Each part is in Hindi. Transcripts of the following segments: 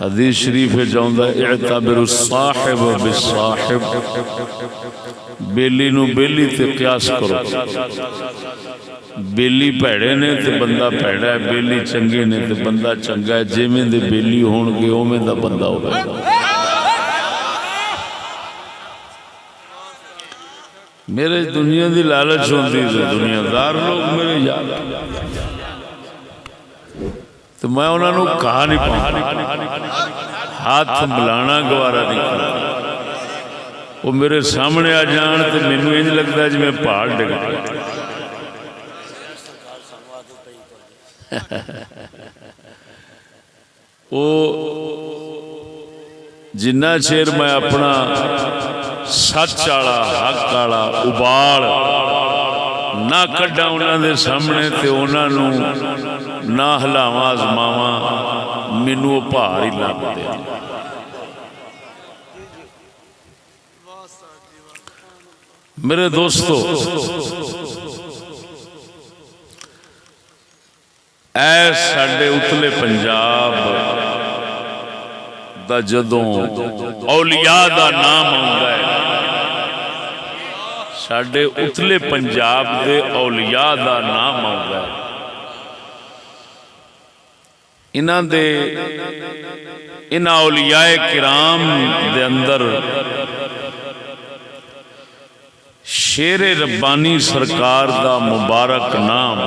हदीस शरीफ जाऊंदा इअतबिरु साहिब बिसाहिब, बेली नू बेली ते क्यास करो। बेली भैड़े ने ते बंदा भैड़ा है, बेली चंगे ने ते बंदा चंगा है। जिवें दे बेली होणगे उवें दा बंदा होगा। मेरे दुनिया की लालच होती तो दुनियादार लोग मेरे याद, तो मैं उन्होंने कहा नहीं पाऊंगा, हाथ मिलाना गवारा नहीं करना। वो मेरे सामने आ जान तो मैनू इंज लगता जिवें पहाड़ डिग पिया। वो जिन्ना चेर मैं अपना सच आला हक आला उबाल ना कड्डा उन्होंने सामने, तो उन्होंने ना हलावा आजमावा, मैनू वो भार ही लगते। मेरे दोस्तों, ऐ साडे उतले पंजाब दा जदों औलिया दा नाम आउंदा है, साडे उतले पंजाब दे औलिया दा नाम आउंदा है, इन्हां औलियाए किराम दे अंदर शेरे रब्बानी सरकार दा मुबारक नाम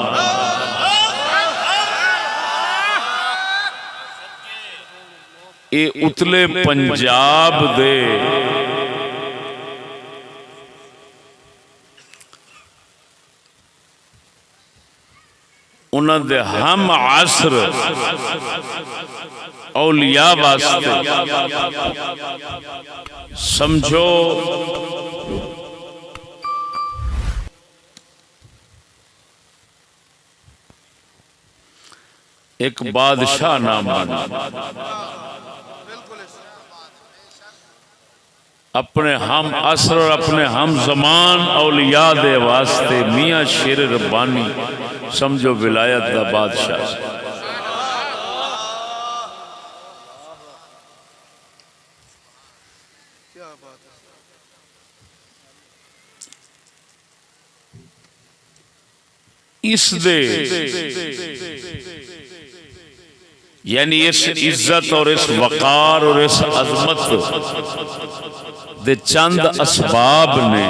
ये उतले पंजाब दे उन्होंने हम आसर औलिया वास्ते समझो एक बादशाह नाम बना, अपने हम असर और अपने हम जमान औलिया दे वास्ते मियाँ शेर रब्बानी समझो विलायत दा बादशाह। इस दे यानी इस इज्जत और इस वकार और इस अजमत दे चंद असबाब ने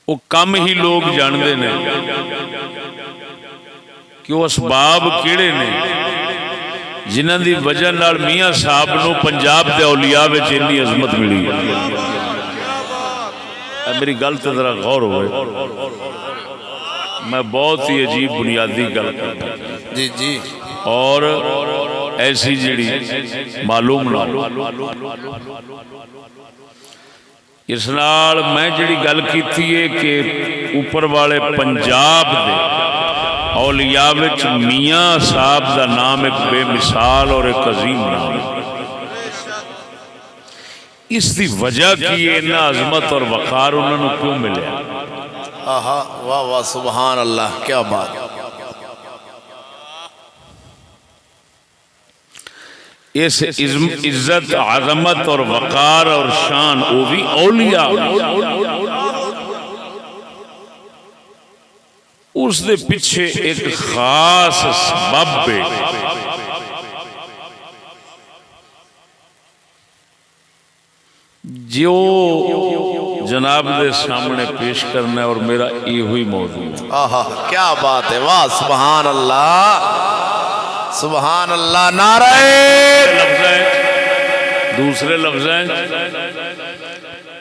वो कम ही लोग जानते हैं कि वो असबाब किहड़े ने जिन्हां दी वजह नाल मियाँ साहब नूं पंजाब दे औलिया विच इन्नी अजमत मिली। मेरी गल ते जरा गौर होवे, मैं बहुत ही अजीब बुनियादी गल करता जी जी, और ऐसी जिहड़ी मालूम ना इस नाल मैं जिहड़ी गल कीती है कि ऊपर वाले पंजाब दे औलिया विच मियाँ साहब दा नाम एक बेमिसाल और एक अजीम नाम है। इसकी वजह की इन्ना अजमत और वकार उन्होंने क्यों मिले? आहा वाह वाह सुभान अल्लाह, क्या बात। इस इज्जत आजमत और वकार और शान वो भी औलिया उस दे पीछे एक खास सबब है। जो जनाब दे सामने पेश करना है और मेरा ये हुई मौजू है। आहा क्या बात है, वाह सुभान अल्लाह सुभान अल्लाह। नारे दूसरे लफ्ज़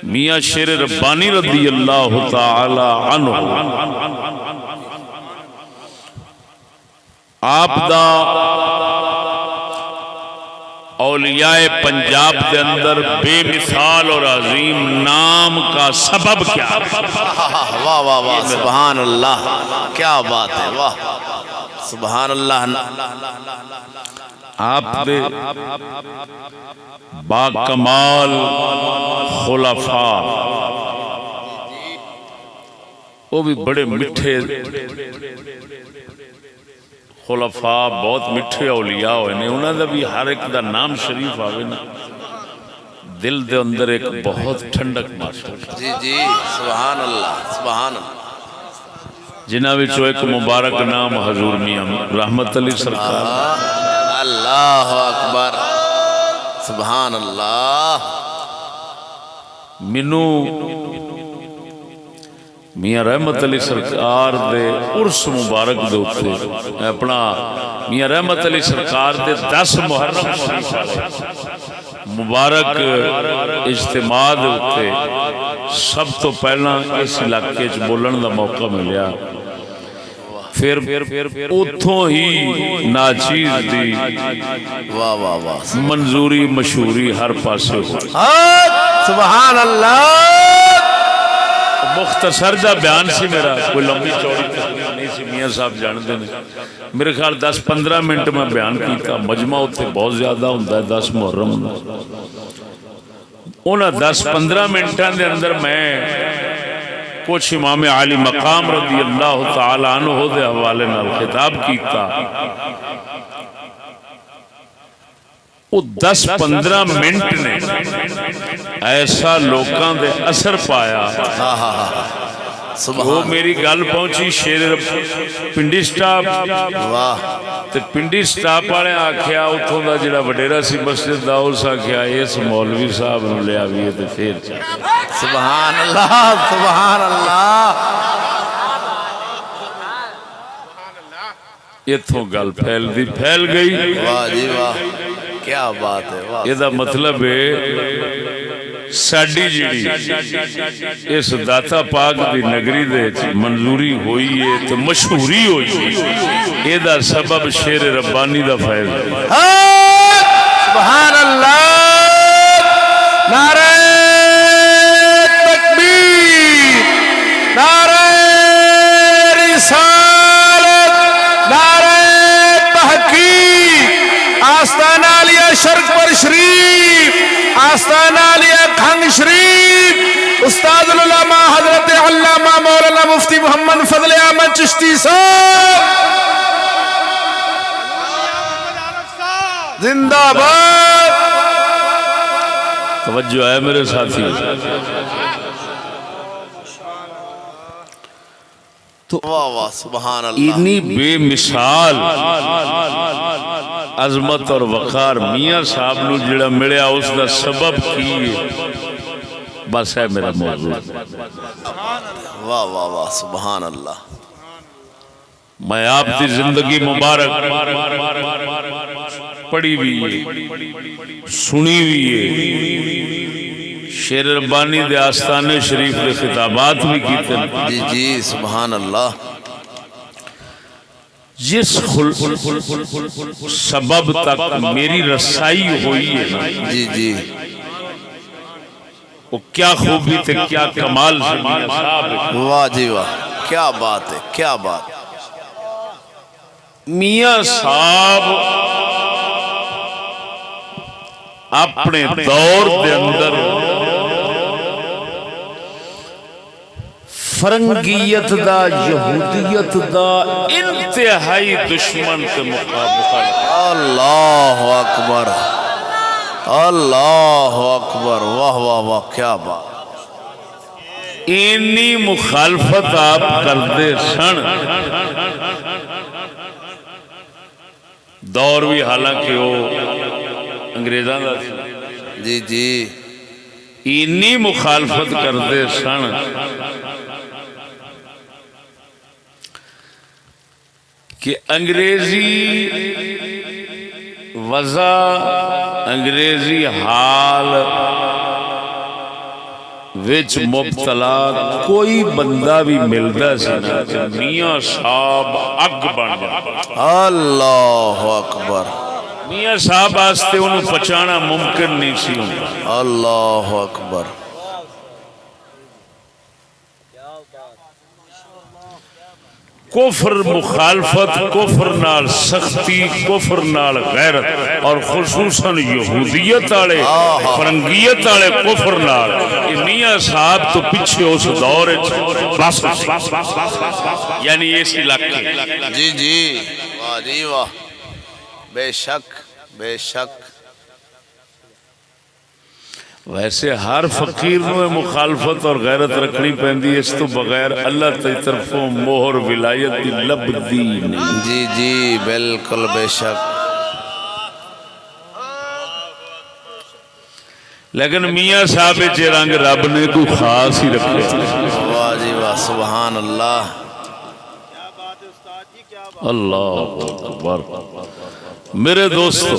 मियाँ शेर रब्बानी रज़ी अल्लाह तआला अन्हु आप दा औलियाए पंजाब के अंदर बेमिसाल और अजीम नाम का सबब क्या? वाह वाह वाह सुभान अल्लाह, क्या बात है, वाह सुभान अल्लाह। आप दे बाकमाल खुलफा वो भी बड़े मिठे खुलफा, बहुत मिठे औलिया होए ने, उन्होंने भी हर एक का नाम शरीफ आवे ना, दिल दे अंदर एक बहुत ठंडक महसूस। जी जी सुभान अल्लाह सुभान अल्लाह। जिन्हां विचों एक मुबारक नाम हजूर मियां रहमत अली सरकार। अल्लाह अकबर सुभान अल्लाह। मैनू मियां रहमत अली सरकार दे उर्स मुबारक दे उत्ते अपना मियां रहमत अली सरकार दे 10 मुहर्रम शरीफ वाले मुबारक इज्तिमा दे उत्ते सब तो पहला इस इलाके च बोलण दा मौका मिलिया। फिर उथों ही नाचीज दी वाह वाह वाह मंजूरी मशहूरी हर पासे हो। सुभान अल्लाह। मुख्तसर दा बयान सी मेरा, कोई लंबी चौड़ी तकरीर नहीं सी। मियाँ साहब जानते हैं, मेरे ख्याल 10-15 मिनट में बयान किया। मजमा उत्ते बहुत ज्यादा होंदा है 10 मुहर्रम। उन्हें 10-15 मिनटों के अंदर मैं कुछ इमाम आली मकाम रज़ी अल्लाह तआला अन्हु दे हवाले नाल खिताब किया। वो 10-15 मिनट ने ऐसा लोगों दे असर पाया। वो मेरी गल पहुंची शेर पिंडी स्टाफ, तो पिंडी स्टाफ वाले आख्या उतों का जो वडेरा सी मस्जिद का, उस आख्या इस मौलवी साहब को लिया भी तो फिर सुभान अल्लाह सुभान अल्लाह। इथों गल फैल गई। वाह जी वाह क्या बात है। वाह यदा मतलब है साडी जिहड़ी इस दाता पाक दी नगरी दे मंजूरी हुई है तो मशहूरी हुई है, एदा सबब शेर रब्बानी दा फैज़ है। सुभान अल्लाह। नारे तकबीर, नारे रिसालत, नारे तहकीक। आस्ताना लिया शर्क पर शरीफ, आस्ताना लिया खंग शरीफ। उस्ताद उलमा हजरत अल्लामा मौलाना मुफ्ती मोहम्मद फजल अहमद चिश्ती साहब जिंदाबाद। तवज्जो है मेरे साथी। तो वाह वाह सुभान अल्लाह। इतनी बेमिसाल अजमत और वकार मियाँ साहब को जिहड़ा मिलिया उसका सबब की है, बस है मेरा मौजूद। वाह वाह वाह सुभान अल्लाह। मैं आपकी जिंदगी मुबारक पढ़ी हुई है, सुनी हुई है। शेर रब्बानी दे आस्ताने शरीफ के खिताबात भी किए। जी जी सुभान अल्लाह। जिस सबब तक मेरी रसाई हुई है ना, जी जी वो क्या खूबी थे, क्या कमाल से मियां साहब। वाह जी वाह क्या बात है क्या बात। मियां साहब अपने दौर के अंदर फरंगियत दा, यहूदियत दा इंतहाई दुश्मन के मुकाबला। अल्लाह अकबर अल्लाह अकबर। वाह वाह वाह क्या बात। इन्नी मुखालफत आप करते सन। दौर भी हालांकि वो अंग्रेजा का जी जी इन्नी मुखालफत करते सन कि अंग्रेजी वज़ा, अंग्रेजी हाल विच मुबतला कोई बंदा भी मिलता सी ना, मियां साहब अग बन जाता। अल्लाह अकबर। मियां साहब वास्ते उन्हें पहुंचाना मुमकिन नहीं सी होंदा। अल्लाह अकबर। कुफर मुखालफत, कुफर नाल सख्ती, कुफर नाल गैरत और खुसूसन यहूदियत वाले फरंगियत वाले कुफर नाल मियां साहब तो पीछे उस दौर बस यानी इस इलाके जी जी वाह जी वाह, बेशक बेशक। वैसे हर फकीर नूं मुखालफत और गैरत रखनी पैंदी, इस तो बगैर अल्लाह की तरफों मोहर विलायत की लभदी नहीं। जी जी बिल्कुल बेशक। लेकिन मियाँ साहब च रंग रब ने कोई खास ही रखे। वाह जी वाह, सुभान अल्लाह। अल्लाह अकबर। मेरे दोस्तों,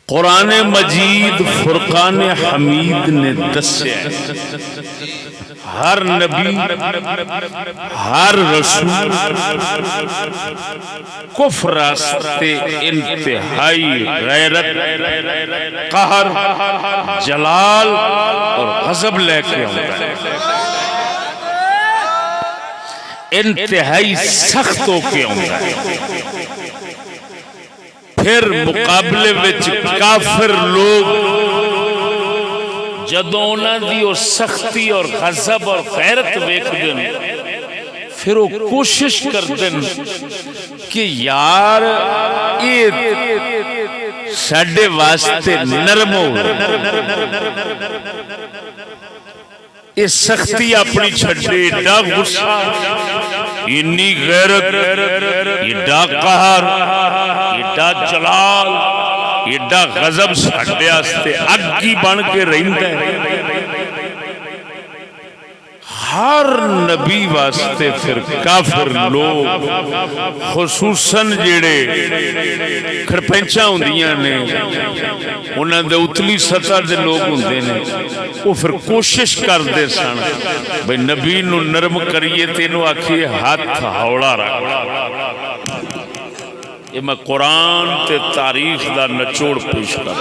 कुरान मजीद फुरकान हमीद ने दस्या हर नबी हर रसूल कुफ्र रास्ते इंतहाई गैरत, कहर, जलाल और गजब लेके आता है, इंतहाई सख्त होके आता है। फिर मुकाबले विच काफिर लोग जदों उन्हां दी सख्ती और गजब और गैरत वेखदे हैं, फिर वो कोशिश करते हैं कि यार ये साडे वास्ते नरम हो, ये सख्ती अपनी छड्डे, एडा गुस्सा, इन्नी गैरत, एडा कहर, एडा जलाल, एडा गजब साडे वास्ते अग्गी बन के रहिंदा है। हर नबी वास्ते फिर काफिर लोग खुसूसन जेड़े खरपेंचा हुंदियां ने, उन्हां दे उतली सतह दे लोग हुंदे ने, वो फिर कोशिश करते सन भाई नबी नू नरम करिए, तेनू आखिए हाथ हौला रख। ये मैं कुरान ते तारीख दा नचोड़ पेश कर।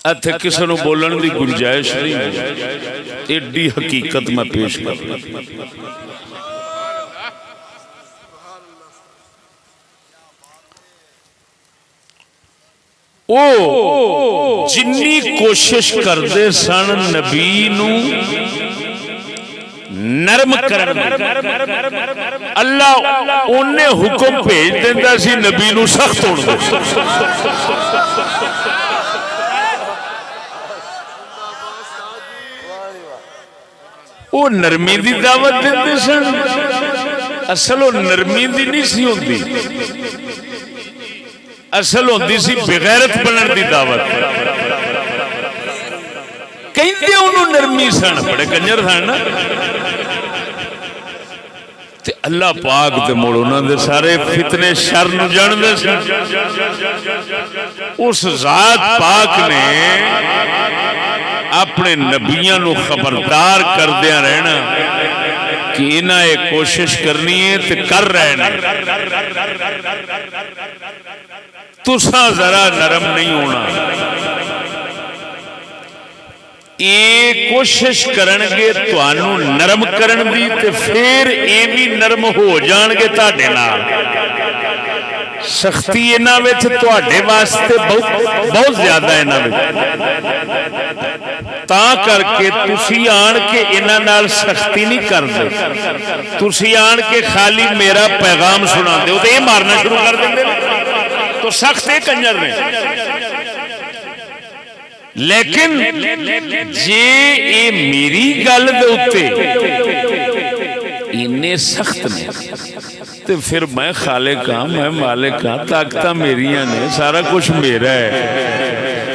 इत्थे किसी नूं बोलण दी गुंजाइश नहीं, एडी हकीकत मैं पेश कर। ओ जिन्नी कोशिश करते सन नबी नूं नरम करन, अल्लाह उन्हें हुक्म भेज देंदा सी नबी नूं सख्त होण दा। वो नरमी की दावत देते सन, असल वो नरमी की नहीं सी होंदी, असल होंदी सी बेगैरत बनने की दावत। कहते उन्होंने नरमी सन, बड़े कंजर सन ना। ते अल्लाह पाक ते मुड़ उन्होंने सारे फितने शर नूं जानदे सन। उस जात पाक ने अपने नबियां नूं खबरदार करदिया रहना कि इन्हां ये कोशिश करनी है ते कर रहे हैं, तुसां जरा नरम नहीं होना। ये कोशिश करनगे तुहानू नरम करन दी, ते फिर ये भी नरम हो जाणगे तुहाडे नाल। सख्ती इन्हां विच तुहाडे वास्ते बहुत ज्यादा इन्हां विच, तां करके तुसी आण के इन्हां नाल सख्ती नहीं करदे, तुसी आण के खाली मेरा पैगाम सुणांदे हो, ते ये मारना शुरू कर देंदे ने। तो सख्त ये कंजर ने। लेकिन जे ये मेरी गल दे उत्ते इन्ने सख्त ने, तो फिर मैं खालिक हां, मैं मालिक हां, ताकतां मेरियां ने, सारा कुछ मेरा है।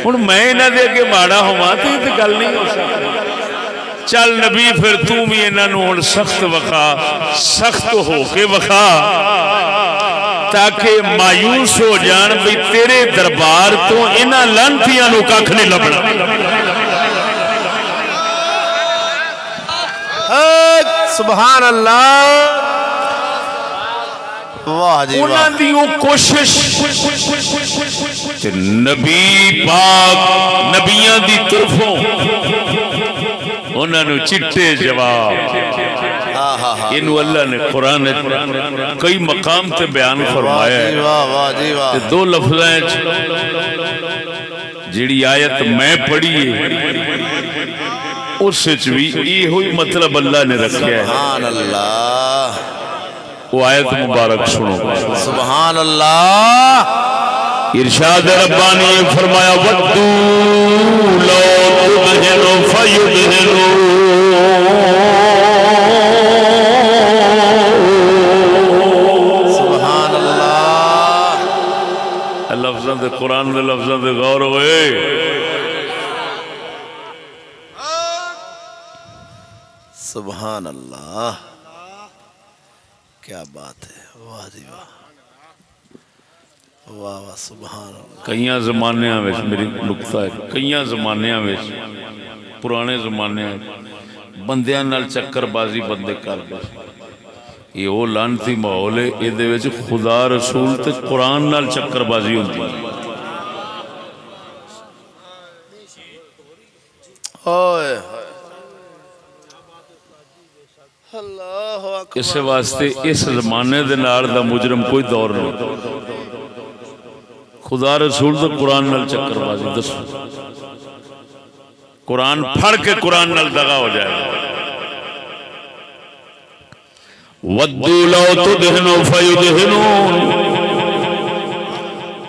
हुण मैं इन्हां दे अगे माड़ा होवां तो ये गल नहीं हो सकती। चल नबी फिर तू भी इन्हां नूं हुण सख्त वखा, सख्त हो के वखा, ताकि मायूस हो जान भी तेरे दरबार तो इन्हां लांतियां नूं कख नहीं लभना। सुभान अल्लाह। वाह जी वाह उन्हां दी वो कोशिश ते नबी पाक नबियां दी तरफों उन्हां नू चिट्टे जवाब हाँ हाँ हाँ इनू अल्लाह ने कुरान कई मकाम ते बयान फरमाया है वाह जी वाह ते दो लफ्ज़ां च जिहड़ी आयत मैं पढ़ी है उस च भी इहो ही मतलब अल्लाह ने रखा है सुभान अल्लाह वो आयत मुबारक सुनो सुभान अल्लाह इरशाद रब्बानी ने फरमाया वद्दू लो तुदहिनु फयुदहिनु सुभान अल्लाह लफ्ज़ां दे कुरान दे लफ्ज़ां दे गौर होए सुभान अल्लाह क्या बात है वाह जी वाह वाह वाह सुभान अल्लाह कई ज़मानियां विच मेरी नुक्ता है कई ज़मानियां विच पुराने ज़मानियां बंदियां नाल चक्करबाजी बंदे करदे ये वो लानती माहौल है इहदे विच खुदा रसूल ते कुरान नाल चक्करबाजी होंदी है ओए अल्लाह अकबर इस वास्ते इस जमाने दे नाल दा मुजरम कोई दौर नहीं खुदा रसूल तो कुरान नाल चक्करबाजी दसो कुरान फड़ के कुरान नाल दगा हो जाएगा वद्दू लौ तुदहिनु फयुदहिनून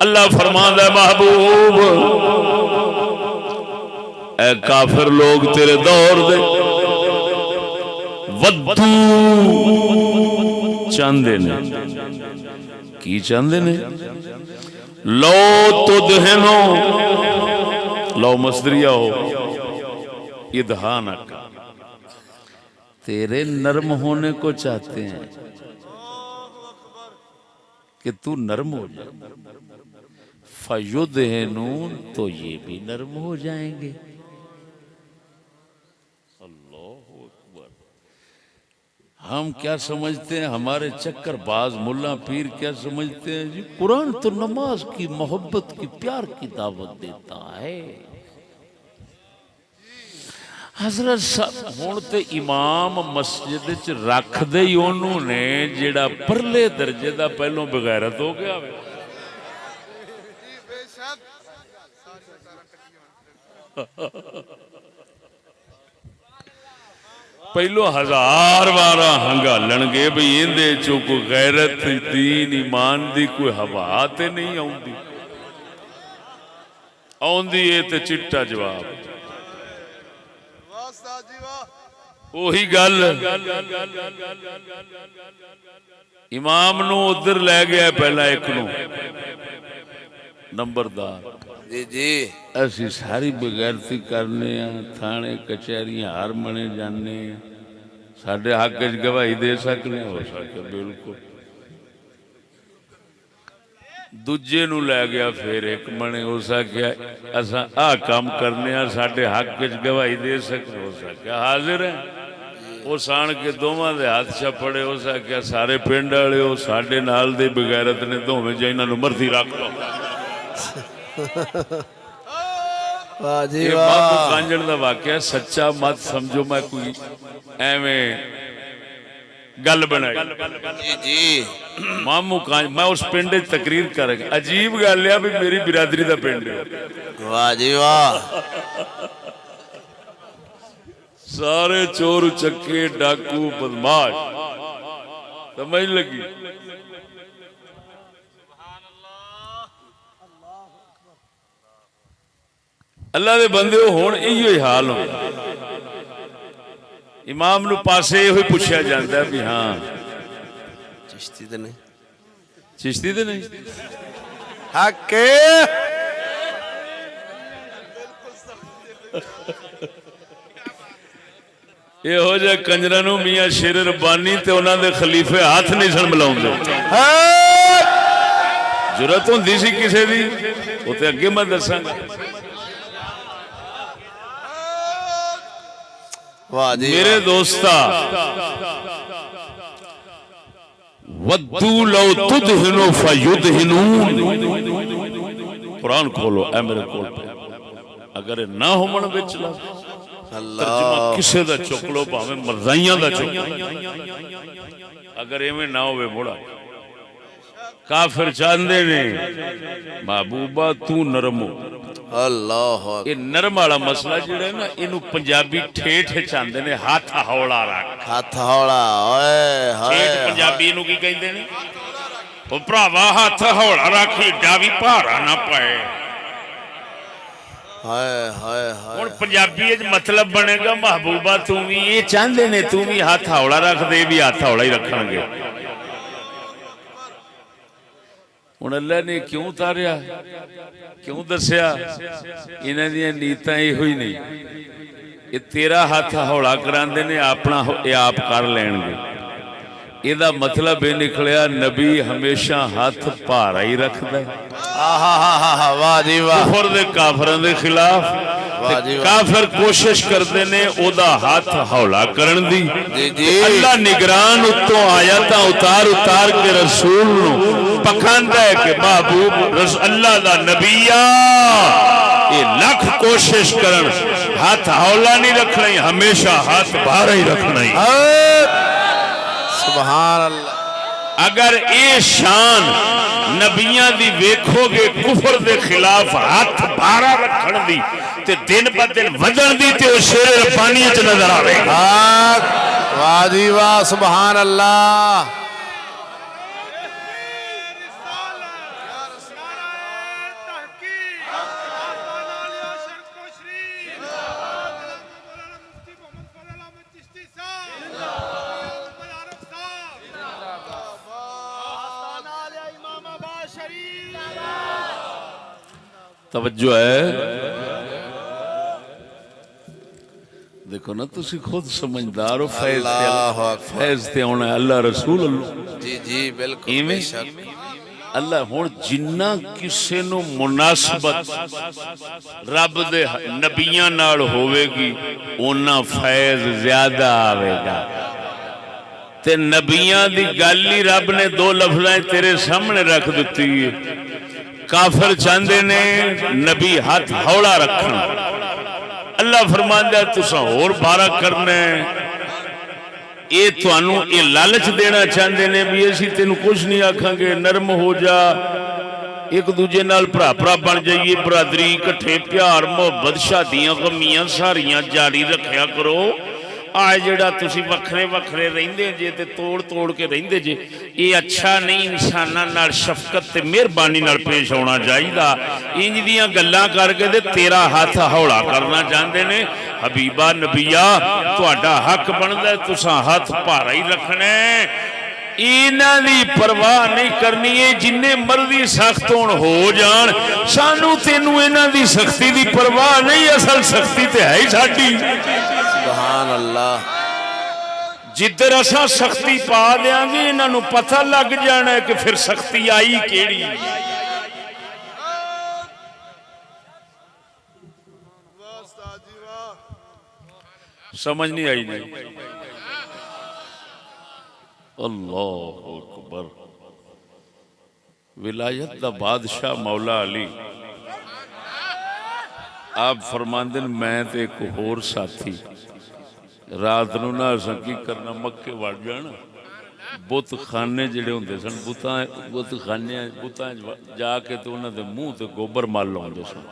अल्लाह फरमांदा है महबूब ए काफिर लोग तेरे दौर दे वद्दू चाहते ने की चाहते ने लो तुदहिनु लो मसदरिया हो इदहानक तेरे नर्म होने को चाहते हैं कि तू नर्म हो जाए फयुदहिनून तो ये भी नर्म हो जाएंगे हम क्या समझते हैं हमारे चक्करबाज मुल्ला पीर क्या समझते हैं जी कुरान तो नमाज की मोहब्बत की प्यार की दावत देता है हजरत साहब हुण ते इमाम मस्जिद च रख दे ही ओनू ने जेड़ा परले दर्जे दा पहलों बगैरत हो गया वे पहलो हजार बार हंगालणगे भी इंदे चो कोई गैरत दीन ईमान दी कोई हवा ते नहीं आउंदी आउंदी है ते चिट्टा जवाब ओही गल इमाम नू उधर लै गया पहला एक नू नंबरदार जी जी असी सारी बेगैरती करने थाने कचहरियां हार मने जाने साडे हक च गवाही दे सकने हो सके बिल्कुल दूजे नू लै गया फिर एक मने हो सके असा आ काम करने साडे हक च गवाही दे सकने हो सके हाजिर है वो सान के दोवां दे हाथ छपड़े हो सके सारे पिंड वाले हो साडे नाल दे बेगैरत ने दोवें जे इन्हां नू मर्जी रख लो वाह जी ये वाह बाबू कांजड़ दा वाकया सच्चा मत समझो मैं कोई एवें गल बनाई जी जी मामू कांज मैं उस पिंड च तकरीर कर अजीब गल है भी मेरी बिरादरी दा पिंड है वाह जी वाह सारे चोर चक्के डाकू बदमाश समझ लगी अल्लाह दे बंदे हुण इहो ही हाल हो इमाम नू पासे इहो ही पुछया जांदा भी हाँ चिश्ती तो नहीं चिश्ती ते नहीं हक इहो जे कंजरां नू मियां शेर रब्बानी ते उन्हां दे खलीफे हाथ नहीं सन मिलाउंदे जरूरत होंदी सी किसे दी वो ते अगे मैं दसांगा वाह जी मेरे दोस्ता वद्दू लौ तुदहिनु फयुदहिनून। कुरान खोलो ऐ मेरे कोल, अगर ना होमन विच ला तर्जुमा किसे दा चुक लो, भावें मरजाइयां दा चुक, अगर एवें ना होवे मोड़ा काफिर चाहते ने महबूबा तू नरम हो। अल्लाह ये नरम वाला मसला जिहड़ा है ना, इनू पंजाबी ठेठ चाहते ने, हाथ हौला रख। हाथ हौला, ओए हाय ठेठ पंजाबी नू की कहते ने? ओ भरावा हाथ हौला रख, एडा भी भारा ना पाए। हाय हाय हाय। हुण पंजाबी च मतलब बनेगा महबूबा तू भी, ये चाहते ने तू भी हाथ हौला रख दे, भी हाथ हौला ही रखणगे। हुण अल्लाह ने क्यों उतारिया, क्यों दसिया? इन्हां दी नीतां इहो ही नहीं। ये तेरा हाथ हौला करांदे ने, अपना ये आप कर लैणगे। ਇਹਦਾ मतलब ये निकलिया नबी हमेशा हाथ भारा ही रखता है। वाह जी वाह। कुफर दे काफरां दे खिलाफ काफिर कोशिश करते ने ओदा हाथ हौला करन दी। अल्लाह निगरान उत्तों आयतां उतार उतार के रसूल नूं पखांदा है कि महबूब अल्लाह दा नबीया, ये लख कोशिश करन हाथ हौला नहीं रखना, हमेशा हाथ भारा ही रखना ही। सुभान अल्लाह। अगर ये शान नबियां दी वेखोगे कुफर दे खिलाफ हाथ भारा रखण दी, ते दिन ब दिन वधण दी, ते ओ शेर रब्बानी च नजर आवेगा। वाह जी वाह, सुभान अल्लाह। तवज्जो है, देखो ना तुसी खुद समझदार हो। फैज ते आना अल्लाह रसूल जी जी बिल्कुल अल्लाह। हुण जिन्ना किसे नू मुनासबत रब दे नबियां नाल होवेगी, उन्ना फैज ज्यादा आवेगा। ते नबियां दी गल ही रब ने दो लफ्ज़ां तेरे सामने रख दिती है। काफिर चाहते ने नबी हाथ हौला रखना, अल्लाह फरमांदा तुसा होर भारा करना है। ये तुहानू ये लालच देना चाहते ने भी असीं तेनू कुछ नहीं आखांगे, नरम हो जा, एक दूजे नाल भरा भरा बन जाइए, बरादरी इकट्ठे प्यार मोहब्बत शादियां गमियां सारियां जारी रखिया करो। आ जिहड़ा तुसीं वखरे वखरे रहिंदे जे ते तोड़ तोड़ के रहिंदे जे, ये अच्छा नहीं। इंसानां नाल शफकत ते मेहरबानी नाल पेश होना चाहिदा। इंज दियां गल्लां करके ते तेरा हाथ हौला करना चाहते ने। हबीबा नबिया तुहाडा हक बनदा, तुसां हाथ भारा ही रखना है। इन्हां दी परवाह नहीं करनी है, जिन्ने मर्जी सख्त हो जान, सानू तेनू इन्हां दी सख्ती दी परवाह नहीं। असल सख्ती ते है ही साडी। सुभान अल्लाह। जिधर असा सख्ती पा देंगे, इन्हों पता लग जाना है कि फिर सख्ती आई केड़ी। समझ नहीं आई नहीं। अल्लाह अकबर। विलायत दा बादशाह मौला अली आप फरमांदे मैं ते एक होर साथी रात नूं ना असां की करना, मक्के वड़ जाना, बुत खाने जिहड़े हुंदे सन, बुत खाने जाके ते उन्हां दे मूँह ते गोबर मल लाउंदे सन।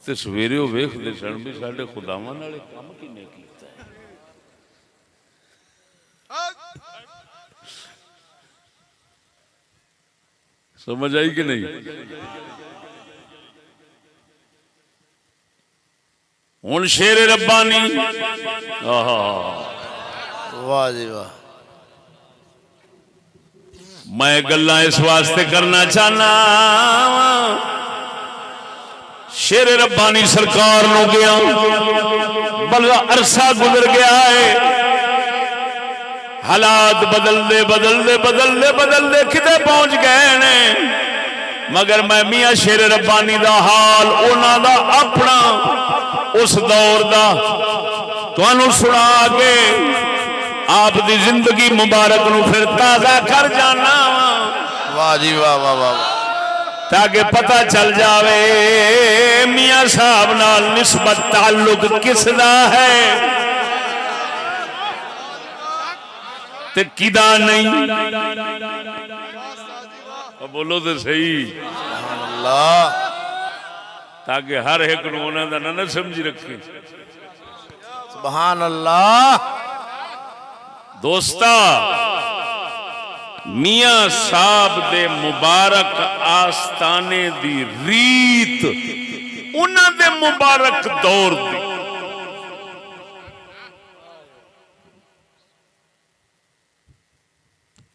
ते सवेरे वो वेखदे सन भी साडे खुदावां नाल काम किन्ने कीता है। समझ आई कि नहीं? हुण शेर रब्बानी, वाह जी वाह। मैं गल्लां इस वास्ते करना चाहना, शेर रब्बानी सरकार नूं गया बड़ा अरसा गुजर गया है, हालात बदलते बदलते बदलते बदलते किते पहुंच गए ने। मगर मैं मियां शेर रब्बानी दा हाल उन्हां दा अपना उस दौर दा तुहानू सुना के आप दी जिंदगी मुबारक नू फिर ताज़ा कर जाना वाह जी वाह वाह वाह ताकि पता चल जावे मियां साहब नाल निस्बत ताल्लुक किसदा है ते किदा नहीं। बोलो तो सही अल्लाह ताकि हर एक नूं उन्हां दा ना समझी रखे। सुभान अल्लाह। दोस्ता मियां साहब दे मुबारक आस्ताने दी रीत उन्हां दे मुबारक दौर दी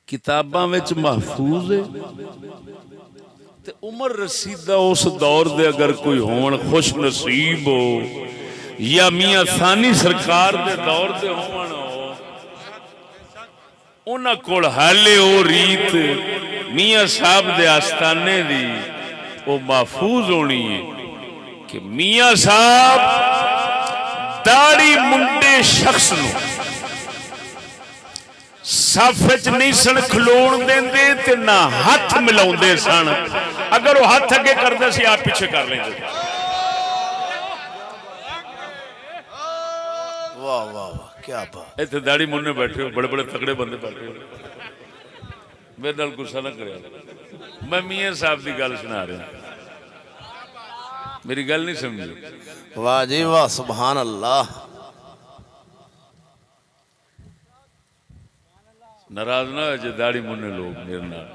किताबां विच महफूज है ते उमर रसीदा उस दौर दे अगर कोई होवन खुश नसीब हो या मियां सानी सरकार दे दौर दे होवन उन्हां कोल हाले ओ रीत मियां साहब दे आस्ताने दी वो महफूज होनी है कि मियां साहब दाढ़ी मुंडे शख्स नूं सफ च नहीं सन खलोण देंदे ते ना हाथ मिलाउंदे सन। अगर वो हाथ अगे करदे सी आप पीछे कर लेंदे। वाह वाह वाह क्या बात। इत्थे दाढ़ी मुन्ने बैठे हो बड़े बड़े तगड़े बंदे बैठे हो मेरे नाल गुस्सा ना करे। मैं मियां साहब की गल सुना रहा मेरी गल नहीं समझी। वाह जी वाह सुभान अल्लाह। नाराज ना हो जे दाढ़ी मुन्ने लोग मेरे नाल।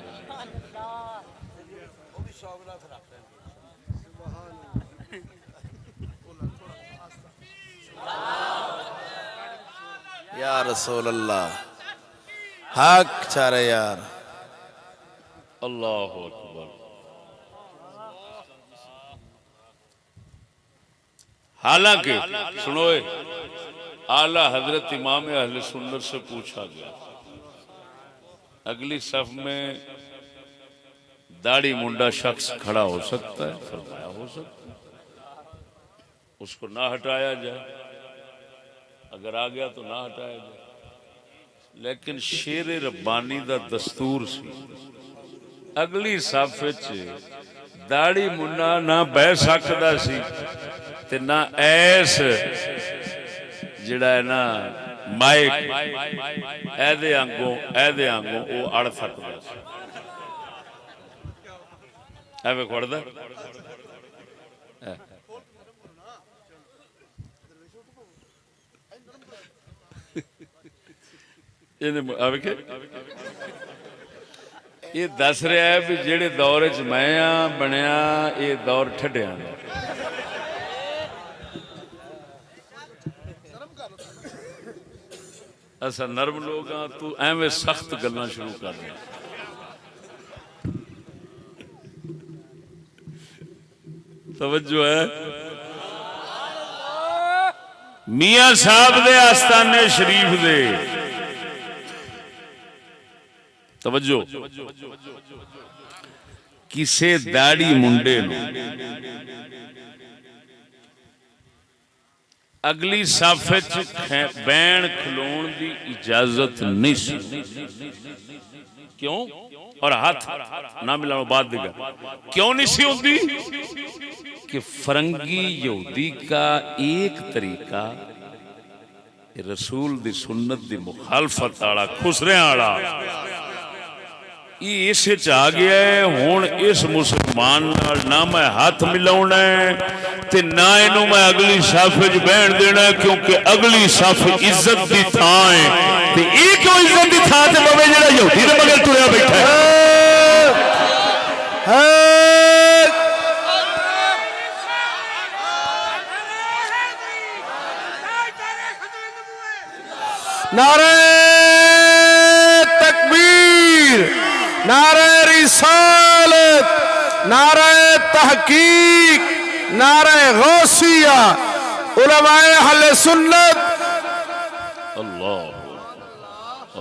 या रसूल अल्लाह हक चारे यार। अल्लाह अकबर। हालांकि सुनो आला हजरत इमाम अहले सुन्नत से पूछा गया अगली सफ में दाढ़ी मुंडा शख्स खड़ा हो सकता है? फरमाया हो सकता है, उसको ना हटाया जाए, अगर आ गया तो ना हटाया जाए। लेकिन शेर रब्बानी दा दस्तूर सी अगली सफ दाढ़ी मुंडा ना बह सकता सी ते ना ऐस जिहड़ा है ना माइक ऐदे आंगों वो अड़ सकता एवं खड़दा ये दस रहा है भी जेड़े दौर च मैं बनया ये दौर ठड्डियां दा। ऐसा नरम लोग हाँ तू एवं सख्त गल्लां शुरू कर रहा। तवज्जो है मियां साहब दे आस्ताने शरीफ दे तवज्जो किसे दाढ़ी मुंडे नूं अगली साफे बैन खलोण की इजाजत नहीं सी। क्यों? और हाथ ना मिलाओ बाद दिगा क्यों नहीं सी होती कि फरंगी यहूदी का एक तरीका रसूल दी सुन्नत दी मुखालफत आला खुसरे आला इस आ गया है। हुण इस मुसलमान नाल ना मैं हाथ मिलाउणा है ते ना इनू मैं अगली सफ च बहन देना है क्योंकि अगली सफ इज्जत दी थां है ते ये क्यों इज्जत दी थां ते पवे जेड़ा यहूदी दे मगर तुरया बैठा है। नारे तकबीर, नारे रिसालत, नारे तहकीक, नारे गौसिया, उलमाए अहले सुन्नत। अल्लाह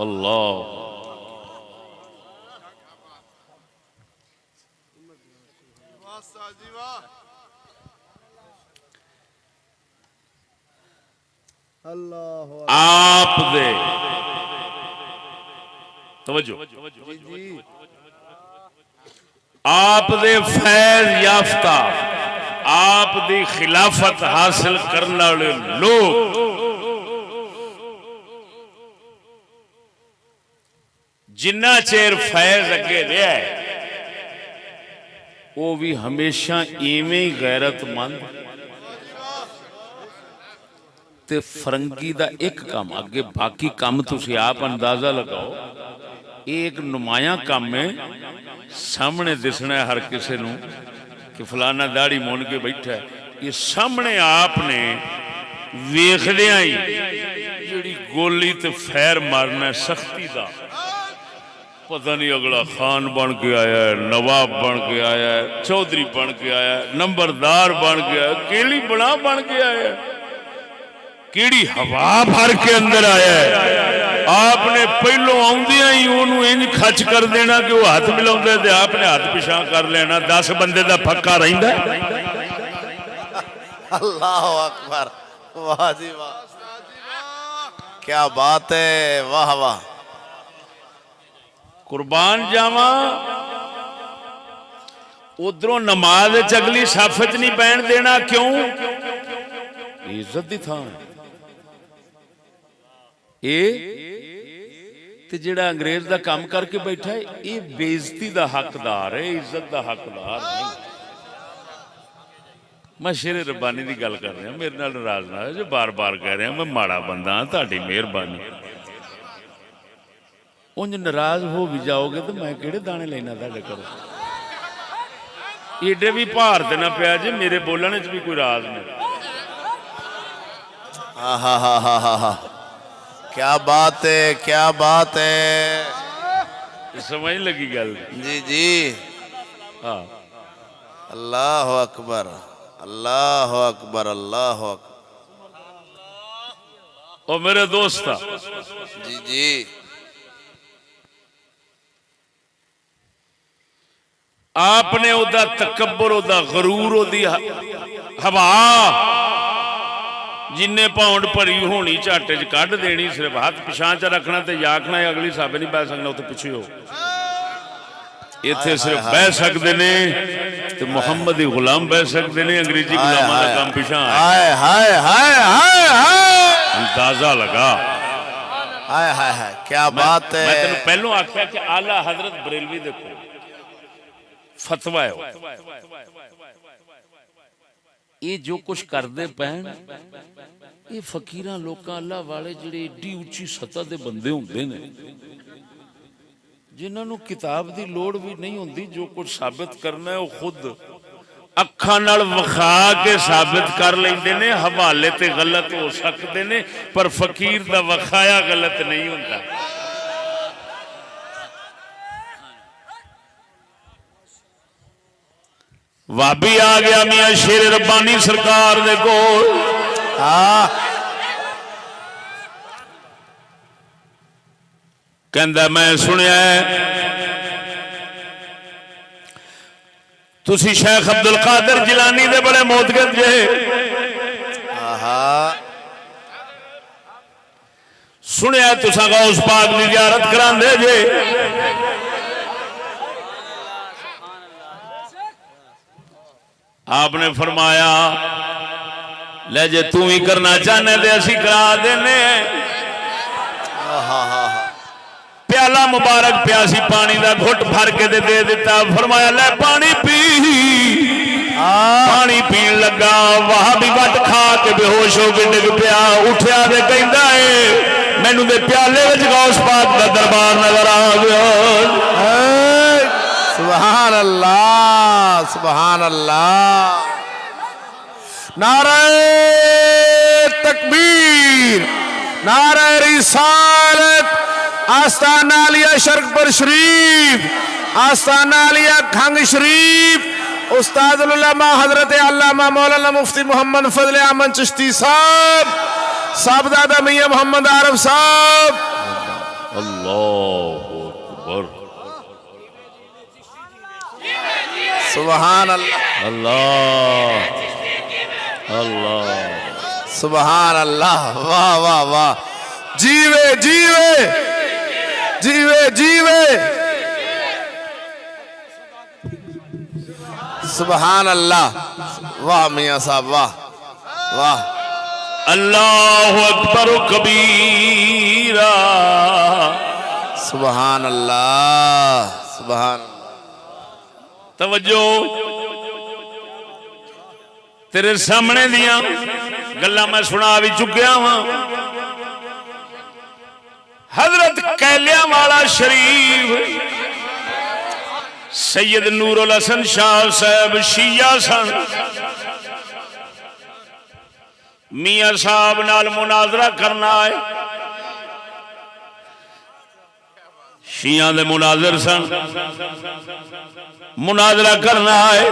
अल्लाह आप दे तवज्जो आप दे फैज याफ्ता आप दी खिलाफत हासिल करने वाले लोग जिन्ना चेर फैज अगे रहा है वो भी हमेशा इवें ही गैरतमंद ते फरंगी दा एक काम अगे बाकी काम तुसी आप अंदाजा लगाओ एक नुमाया काम है सामने दिसना है हर किसी नूं कि फलाना दाढ़ी मुन के बैठा है ये सामने आपने वेखदियां ही जिहड़ी गोली ते फैर मारना सख्ती दा पता नहीं अगला खान बन के आया है नवाब बन के आया है चौधरी बन के आया है नंबरदार बन के आया केली बड़ा बन के आया है केड़ी हवा भर के अंदर आया है आपने पहलों आउंदियां ही उन्होंने इंज खच कर देना कि वह हाथ मिलाउंदा ते आपने हाथ पिछा कर लेना 10 बंदे दा पक्का रहिंदा अल्लाह अकबर वाह जी वाह क्या बात है वाह वाह कुर्बान जावा उधरों नमाज अगली सफ च नहीं बैठ देना क्यों इज्जत दी थां ते जिहड़ा अंग्रेज दा काम करके बैठा है ये बेइज्जती दा हकदार है इज्जत दा हकदार नहीं मैं शेरे रब्बानी दी गल कर रहा मेरे नाल नाराज ना हो जो बार बार कह रहा मैं माड़ा बंदा हाँ तुहाडी मेहरबानी उंज नाराज हो भी जाओगे तो मैं किहड़े दाने लेना तुहाडे घरों एडे भी भार देना पिया जी मेरे बोलने च भी कोई राज नहीं हाँ हाँ हाँ हाँ हाँ हाँ क्या बात है समझ लगी गल जी जी हाँ अल्लाह अकबर अल्लाह अकबर अल्लाह अकबर और मेरे दोस्त जी जी आपने ओदा तकब्बर ओदा गरूर ओदी हवा जिन्ने पाउंड भरी होनी झाटे च कढ़ देनी सिर्फ हाथ पिछा च रखना ते आखना अगली साबे नहीं बह सकना उत्थे पिछे हो इत्थे सिर्फ बह सकते ने ते मुहम्मद गुलाम बह सकते ने अंग्रेजी गुलामां दा काम पिछा हाय हाय हाय हाय हाय अंदाजा लगा हाय हाय हाय क्या बात है मैं तेन पहलों आख्या कि आला हजरत बरेलवी देखो फतवा है ये जो कुछ करते पैन ये फकीर लोग अल्लाह वाले जिहड़े एडी उच्ची सतह के बंदे होंदे ने जिन्होंने किताब की लोड़ भी नहीं होंदी जो कुछ साबित करना है वो खुद अखां नाल विखा के साबित कर लेंदे ने हवाले ते गलत हो सकते ने पर फकीर दा विखाया गलत नहीं होंदा वाबी आ गया मियां शेर रब्बानी सरकार दे कोल कहंदा मैं सुनिया तुसी शेख अब्दुल कादिर जिलानी दे बड़े मोतगद जे सुनिया तुसा गौस पाक दी ज़ियारत करांदे जे आपने फरमाया ले जे तू ही करना चाहने ते असी करा देने प्याला मुबारक प्यासी पानी का घुट भर के दे दिता फरमाया ले पानी पी पानी पीन लगा वहां भी वट खा के बेहोश हो के डिग पिया उठया ते कहंदा है मैनू दे प्याले विच गौस पाक दा दरबार नजर आ गया सुभान अल्लाह सुभान अल्लाह नारे तकबीर नारे रिसालत आस्ताना आलिया शर्कपुर शरीफ आस्ताना आलिया खंग शरीफ उस्तादुल उलमा हजरत अल्लामा मौलाना मुफ्ती मोहम्मद फजल अहमद चिश्ती साहब साहबजादा मियां मोहम्मद आरिफ साहब अल्लाहु अकबर सुभान अल्लाह अल्लाह अल्लाह सुभान अल्लाह वाह वाह वाह जीवे जीवे जीवे जीवे सुभान अल्लाह। वाह मियां साहब वाह वाह। अल्लाहु अकबर कबीरा। सुभान अल्लाह सुभान। तवज्जो, तेरे सामने दियां गल्लां मैं सुना भी चुकिया हां। हजरत कैलियावाला शरीफ सैयद नूरुल हसन शाह साहब शिया सन। मियां साहब नाल मुनाजरा करना है। शिया दे मुनाजर सन, मुनाजरा करना है।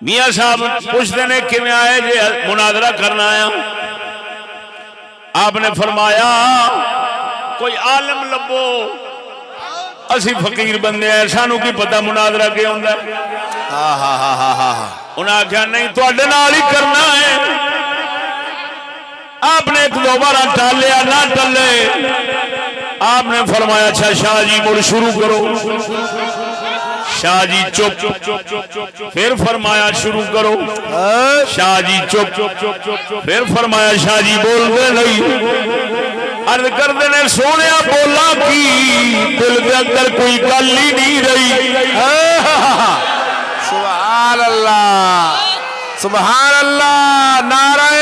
मियां साहब पूछते ने किवें आए जे मुनाजरा करना आया। आपने फरमाया कोई आलम लभो, असी फकीर बंदे हैं, सानू की पता मुनाजरा क्या होंदा है। उन्हें आख्या नहीं तुहाडे नाल ही करना है। आपने एक दो बार टालिया ना टले। आपने फरमाया अच्छा शाह जी मुड़ शुरू करो। शाह जी चुप। फिर फरमाया शुरू करो। शाह जी चुप। फिर फरमाया शाह जी बोलते नहीं। अर्ज करते ने सोने बोला की दिल के अंदर कोई गल ही नहीं रही। सुभान अल्लाह सुभान अल्लाह। नारे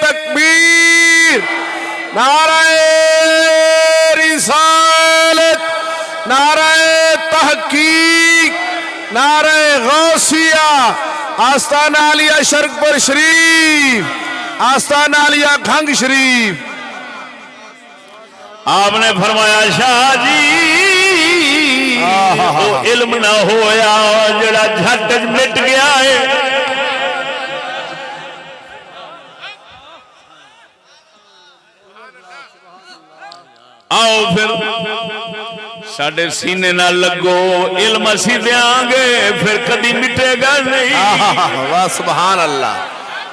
तकबीर, नारे रिसालत, नारे तहकीक, नारे गौसिया। आस्ताना आलिया शरकपुर शरीफ, आस्ताना आलिया खंग शरीफ। आपने फरमाया शाह जी वो इल्म ना होया जड़ा झट मिट गया है। आओ फिर साडे सीने ना लगो, इल्म असी देंगे फिर कदी मिटेगा नहीं। वाह सुभान अल्लाह,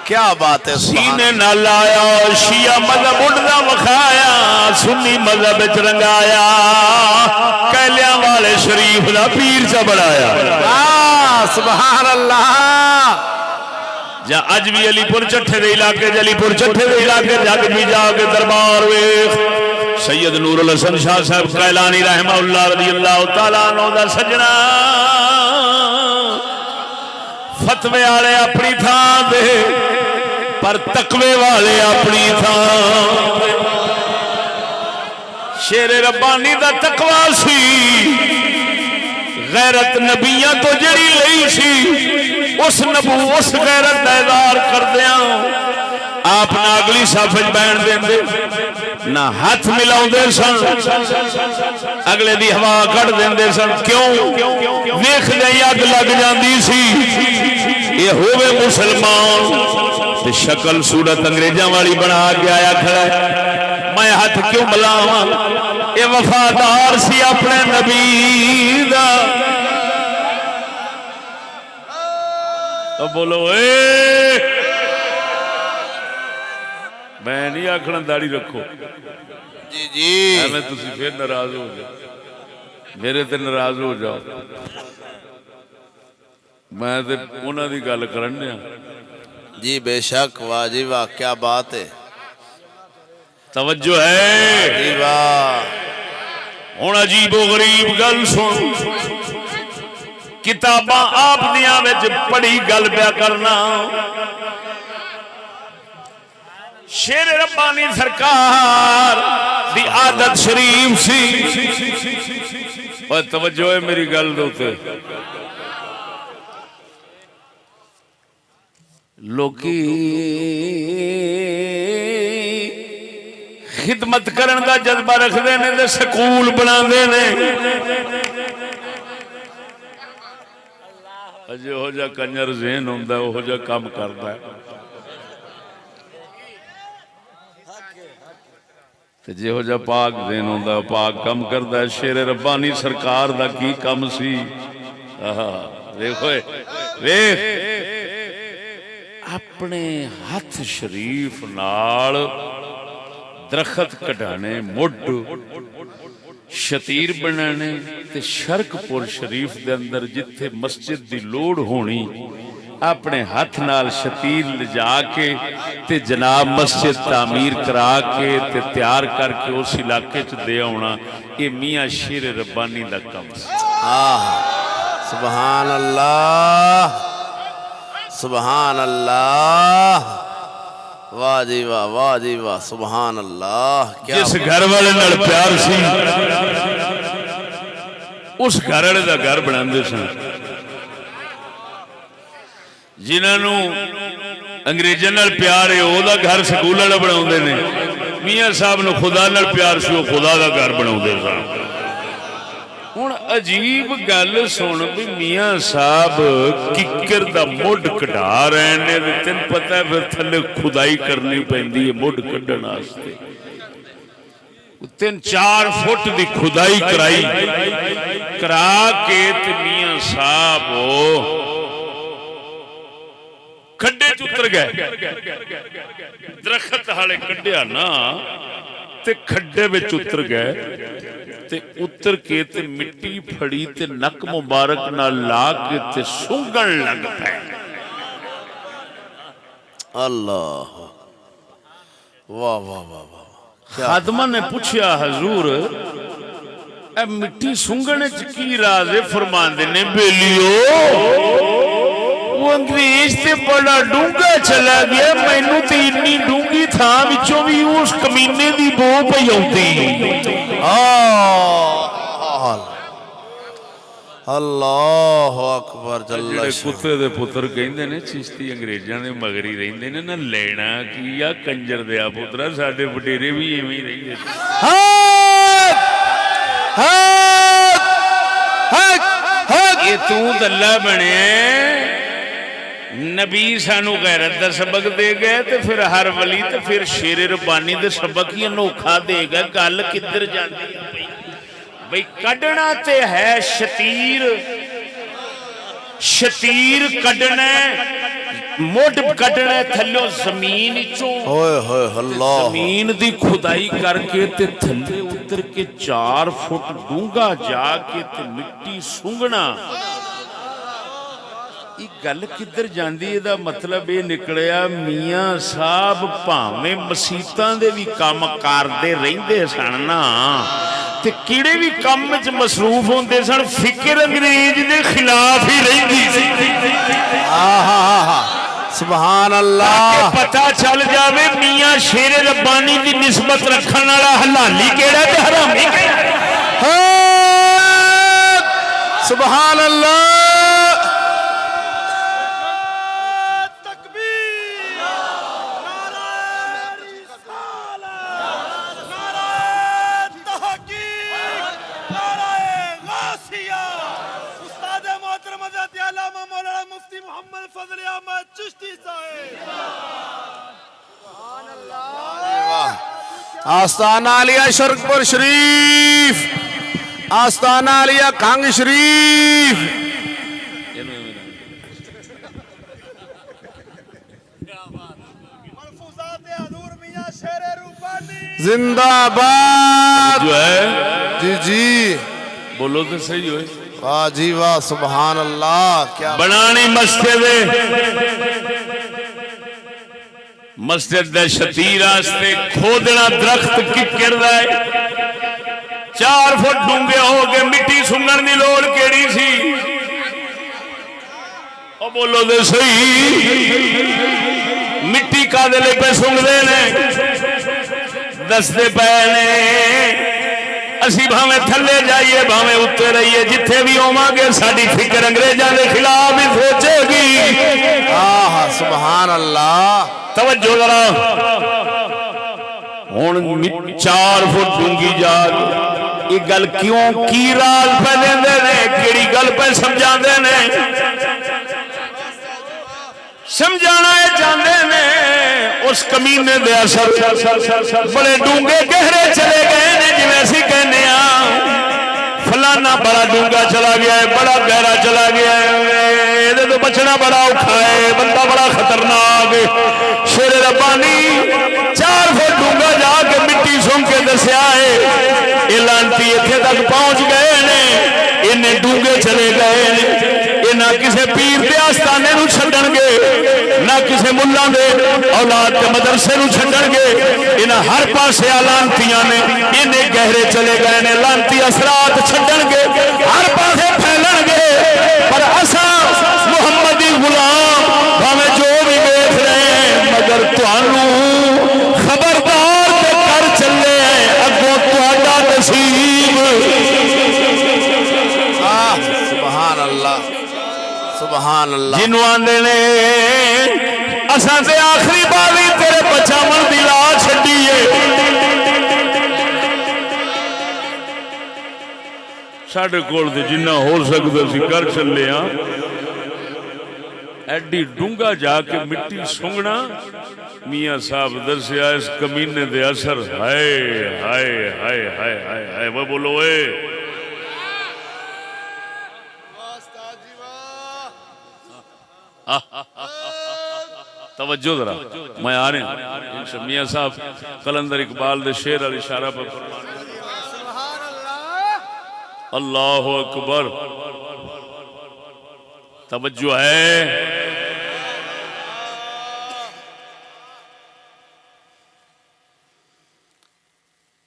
क्या बात है। सीने ना लाया शिया मजहब उड़दा वखाया, सुन्नी मजहब विच रंगाया, कैलियावाले शरीफ दा पीर च बनाया। सुभान अल्लाह। जा अज भी अलीपुर चट्ठे दे इलाके अलीपुर चट्ठे दे इलाके जग भी जाके दरबार वेख सैयद नूरुल हसन शाह साहब कैलानी रहमतुल्लाह रज़ियल्लाहु तआला अन्हु दा सजना फतवे वाले अपनी थां दे पर तकवे वाले अपनी थां। शेरे रब्बानी दा तकवा सी, गैरत नबियां तो जड़ी लई सी, उस गैरत का इज़हार करदियां आप ना अगली साफ बैठ देंदे ना हाथ मिलाउंदे सन, अगले दी हवा कढ़ देंदे सन। क्यों? वेख गई अग लग जाती सी। ये होवे मुसलमान ते शक्ल सूरत अंग्रेजा वाली बना के आया खड़ा है, मैं हाथ क्यों मिलावा? ये वफादार सी अपने नबी दा। तो बोलो मैं नहीं आखना दाढ़ी रखो जी जी, मैं तुसी फिर नाराज हो जाओ, मेरे ते नाराज हो जाओ। मैं ते उन्हां दी गल करन दिया जी बेशक। वाह जी वाह, क्या बात है। तवज्जो है जी वाह। हुण अजीबो गरीब गल सुन, किताबां आप दियां विच पढ़ी गल पिया करना। शेर रब्बानी सरकार दी आदत शरीफ सी। और तवज्जो है मेरी गल दे उत्ते, लोकी खिदमत करन दा जज्बा रखदे ने ते स्कूल बनांदे ने। जो जा कंजर ज़हन हुंदा ओहो जा काम करदा है, ते जिहो जा पाक ज़हन हुंदा पाक काम करदा है। शेर रब्बानी सरकार दा की काम सी। देखो वेख अपने हथ शरीफ नाल दरखत कटाने मुड शतीर बनाने ते शरकपुर शरीफ दे अंदर जिथे मस्जिद दी लोड़ होनी अपने हाथ नाल शतीर लिजा के ते जनाब मस्जिद तामीर करा के ते तैयार करके उस इलाके च दे आना ये मियाँ शेर रब्बानी दा काम सुभान अल्लाह सुभान अल्लाह वाह जी वाह वाह जी वाह सुभान अल्लाह क्या जिस घर वाले नाल प्यार सी उस घर वाले दा घर बनांदे सन जिन्हों अंग्रेजों नाल प्यार है वह घर स्कूल वाला बना ने मियाँ साहब न खुदा नाल प्यार से वो खुदा का घर बना सन हुण अजीब गल सुन भी मियाँ साहब किकर दा मुड कढ़ा रहे ने तेन पता है फिर थले खुदाई करनी पैंदी है मुड कढ़न वास्ते 3-4 फुट की खुदाई कराई करा के ते मियाँ साहब खड्डे च उतर गए दरखत हाले कढ़िया ना ते खड्डे विच उतर गए ते उतर के ते मिट्टी फड़ी ते नक मुबारक नाल ला के ते सूंघण लग पे अल्लाह वाह वाह वाह वाह खादमा ने पूछया हजूर ए मिट्टी सूंघने च की राज है फरमांदे ने बेलियो वो अंग्रेज ते बड़ा डूंगा चला गया मैनू ते इन्नी डूंगी थां विचों भी उस कमीने दी बो पई आउंदी अल्लाह अकबर जल्ला कुत्ते दे पुत्र कहंदे ने चिश्ती अंग्रेजां दे मगर ही रहिंदे ने ना लेना की आ कंजर दे पुत्रा साडे वडेरे भी एवें ही रहिंदे ये तू दल्ला बने नबी सानू गैरत दा सबक दे गए ते फिर हर वली ते फिर शेर रब्बानी दे सबक ही अनोखा देगा गल किधर जाती है भाई कढ़ना ते है शतीर शतीर कढ़ना मुड कढ़ना थल्लो जमीन चों ओए होए अल्लाह जमीन दी खुदाई करके ते थल्ले उतर के 4 फुट डूंगा जाके ते मिट्टी सूंघना गल किधर जाती है मतलब ये निकलिया मियाँ साहब भावें मसीतां दे भी काम करते रहिंदे सन ना ते किड़े भी काम च मसरूफ होंदे सन फिक्र अंग्रेज दे खिलाफ ही रहिंदी सी सुभान अल्लाह पता चल जावे मियाँ शेर रब्बानी की निस्बत रखने वाला हलाली केड़ा ते हरामी केड़ा सुभान अल्लाह आस्ताना आलिया शरकपुर शरीफ आस्ताना आलिया खंग शरीफ जिंदाबाद जो है जी जी बोलो तो सही हो वाह जी वाह सुभान अल्लाह क्या बनानी मस्जिद दे शतीर आस्ते खोदना दरख्त किकर दा 4 फुट डूंगे हो गए मिट्टी सुंगण दी लोड़ केड़ी सी ओ बोलो दे सही मिट्टी कादे ले पे सुंगदे ने दसदे पे ने असी भावे थले जाइए भावे उत्ते रहिए जिथे भी होवांगे साडी फिक्र अंग्रेजां दे खिलाफ ही सोचेगी सुभान अल्लाह तवज्जो जरा हुण 4 फुट डूंगी जाग ये गल क्यों की राज पे देंदे ने केड़ी गल पे समझांदे ने समझाना चाहते ने उस कमीने दे असर बड़े डूंगे गहरे चले गए ने जिवें असीं कहने फलाना बड़ा डूंगा चला गया है बड़ा गहरा चला गया है तो बचना बड़ा औखा है बंदा बड़ा खतरनाक शेर रब्बानी 4 फुट डूंगा जाके मिट्टी गवाही सुन के दसिया है ये लांती इत्थे तक पहुंच गए ने, इन्ने डूंगे चले गए ने, ये ना किसी पीर के आस्थाने नूं छड्डणगे, ना किसी मुल्लां दे औलाद के मदरसे नूं छड्डणगे, इन्हां हर पासे लांतियां ने, इन्ने गहरे चले गए ने, लांती असरात छड्डणगे, हर पासे फैलणगे, पर असा मुहम्मदी गुलाम भावें जो भी वेख रहे हैं, मगर तुहानू खबरदार ते कर चले अगों तुहाडा नसीब। सुभान अल्लाह, सुभान अल्लाह। जिन्हों आंदे ने असां ते आखिरी बारी तेरे बचावन दी ला छड्डी है, साडे कोल ते जिन्ना हो सकदा सी कर चले आ, एडी डूंगा जाके मिट्टी सुंगना। मियाँ साहब दसिया इस कमीने दे असर, हाय हाय हाय हाय हाय हाय, वो बोलो ए तवज्जो जरा, मैं आ रहा हूं। मियाँ साहब कलंदर इकबाल दे शेर वाली इशारा पर अल्लाह अकबर, तवज्जो है।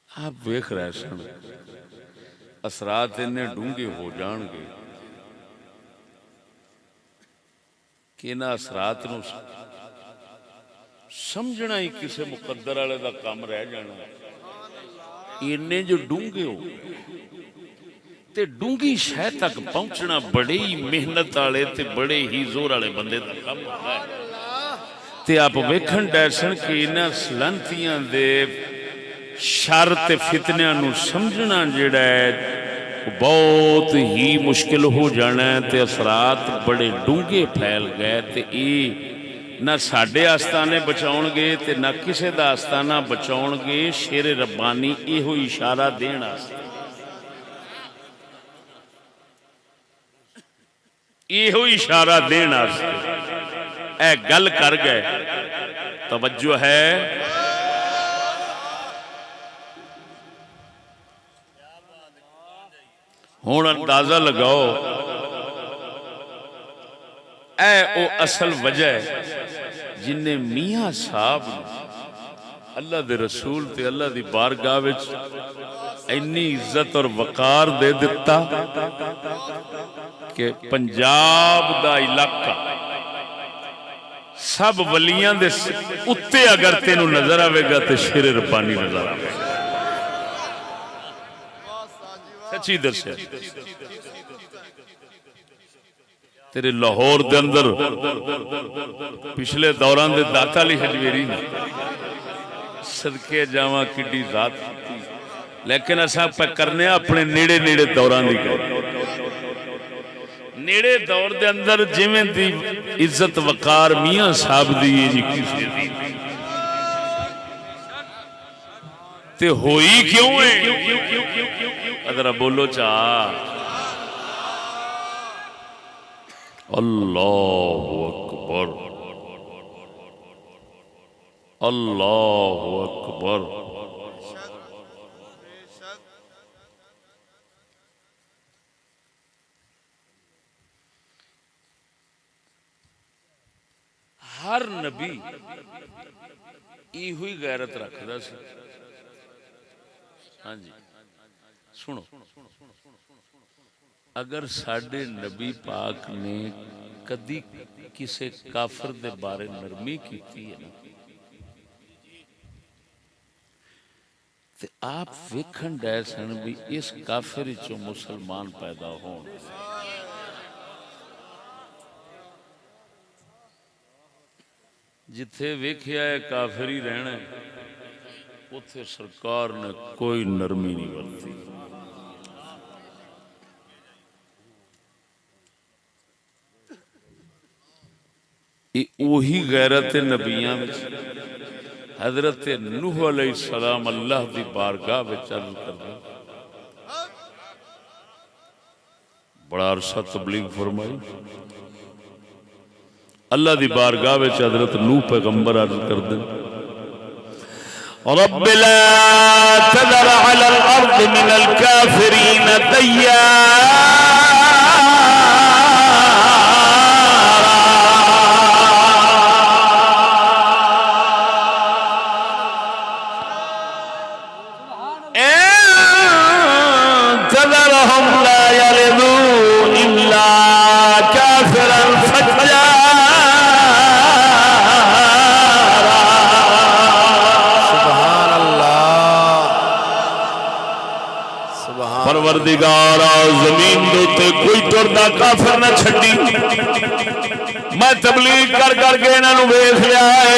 आप वेख रहे सन असरात इन्ने डूंगे हो जाएंगे कि इन्हां असरात नूं समझना ही किसी मुकद्दर वाले का काम रह जाना। इन्ने जो डूंगे हो ते डूंगी शह तक पहुंचना बड़े ही मेहनत वाले ते बड़े ही जोर वाले बंदे का काम होता है। ते आप वेखण डै सन कि इन्हां सलांतियां दे शर ते फितनियां नूं समझना जिहड़ा है बहुत ही मुश्किल हो जाना है। ते असरात बड़े डूंगे फैल गए ते ये ना साडे आस्ताने बचाउणगे ते ना किसी दा आस्ताना बचाउणगे। शेर रब्बानी इहो इशारा देण वास्ते, इहो इशारा देण वास्ते ऐ गल कर गए। तवज्जो है। हुण अंदाजा लगाओ ऐ ओ असल वजह है जिन्हें मियाँ साहब अल्लाह दे रसूल ते अल्लाह दी बारगाह विच इन्नी इज्जत और वकार दे दिता कि पंजाब दा इलाका सब वलियां दे उत्ते अगर तेनू नजर आवेगा तो शेर रब्बानी नजर आवेगा। सच्ची दस्या तेरे लाहौर दे अंदर पिछले दौरान दे दाता अली हजवेरी ने सदके जावा किड्डी जात, लेकिन असा करने अपने नेड़े नेड़े दौरान दी गल। नेड़े दौर दे अंदर जिवें दी इज्जत वकार मियाँ साहब दी जी किसी दी ते होई क्यों है? अदरा बोलो चा अल्लाहु अकबर, अल्लाहु अकबर। हर नबी इहो ही गैरत रखदा सी। हाँ जी सुनो, अगर साडे नबी पाक ने कदी किसी काफर दे बारे नरमी की है ना ते आप वेखण डै सन भी इस काफिर चो मुसलमान पैदा होण। जिथे वेख्या है काफिर ही रहना उथे सरकार ने कोई नरमी नहीं बरती। वही गैरत नबियां में हजरत नूह अलैहिस्सलाम अल्लाह दी बारगाह में अर्ज करदा, बड़ा अरसा तबलीग फरमाई। अल्लाह दी बारगाह में हजरत नूह पैगंबर अर्ज करदे, रब्ब ला तज़र अलल अर्द मिनल काफिरीन तज़रहुम ला यलिदू इल्ला काफिरन फज्जारा। परवरदिगारा जमीन दे उत्ते कोई टुरदा काफिर ना छड्डी। मैं तबलीग कर करके इन्हां नूं वेख लिया है।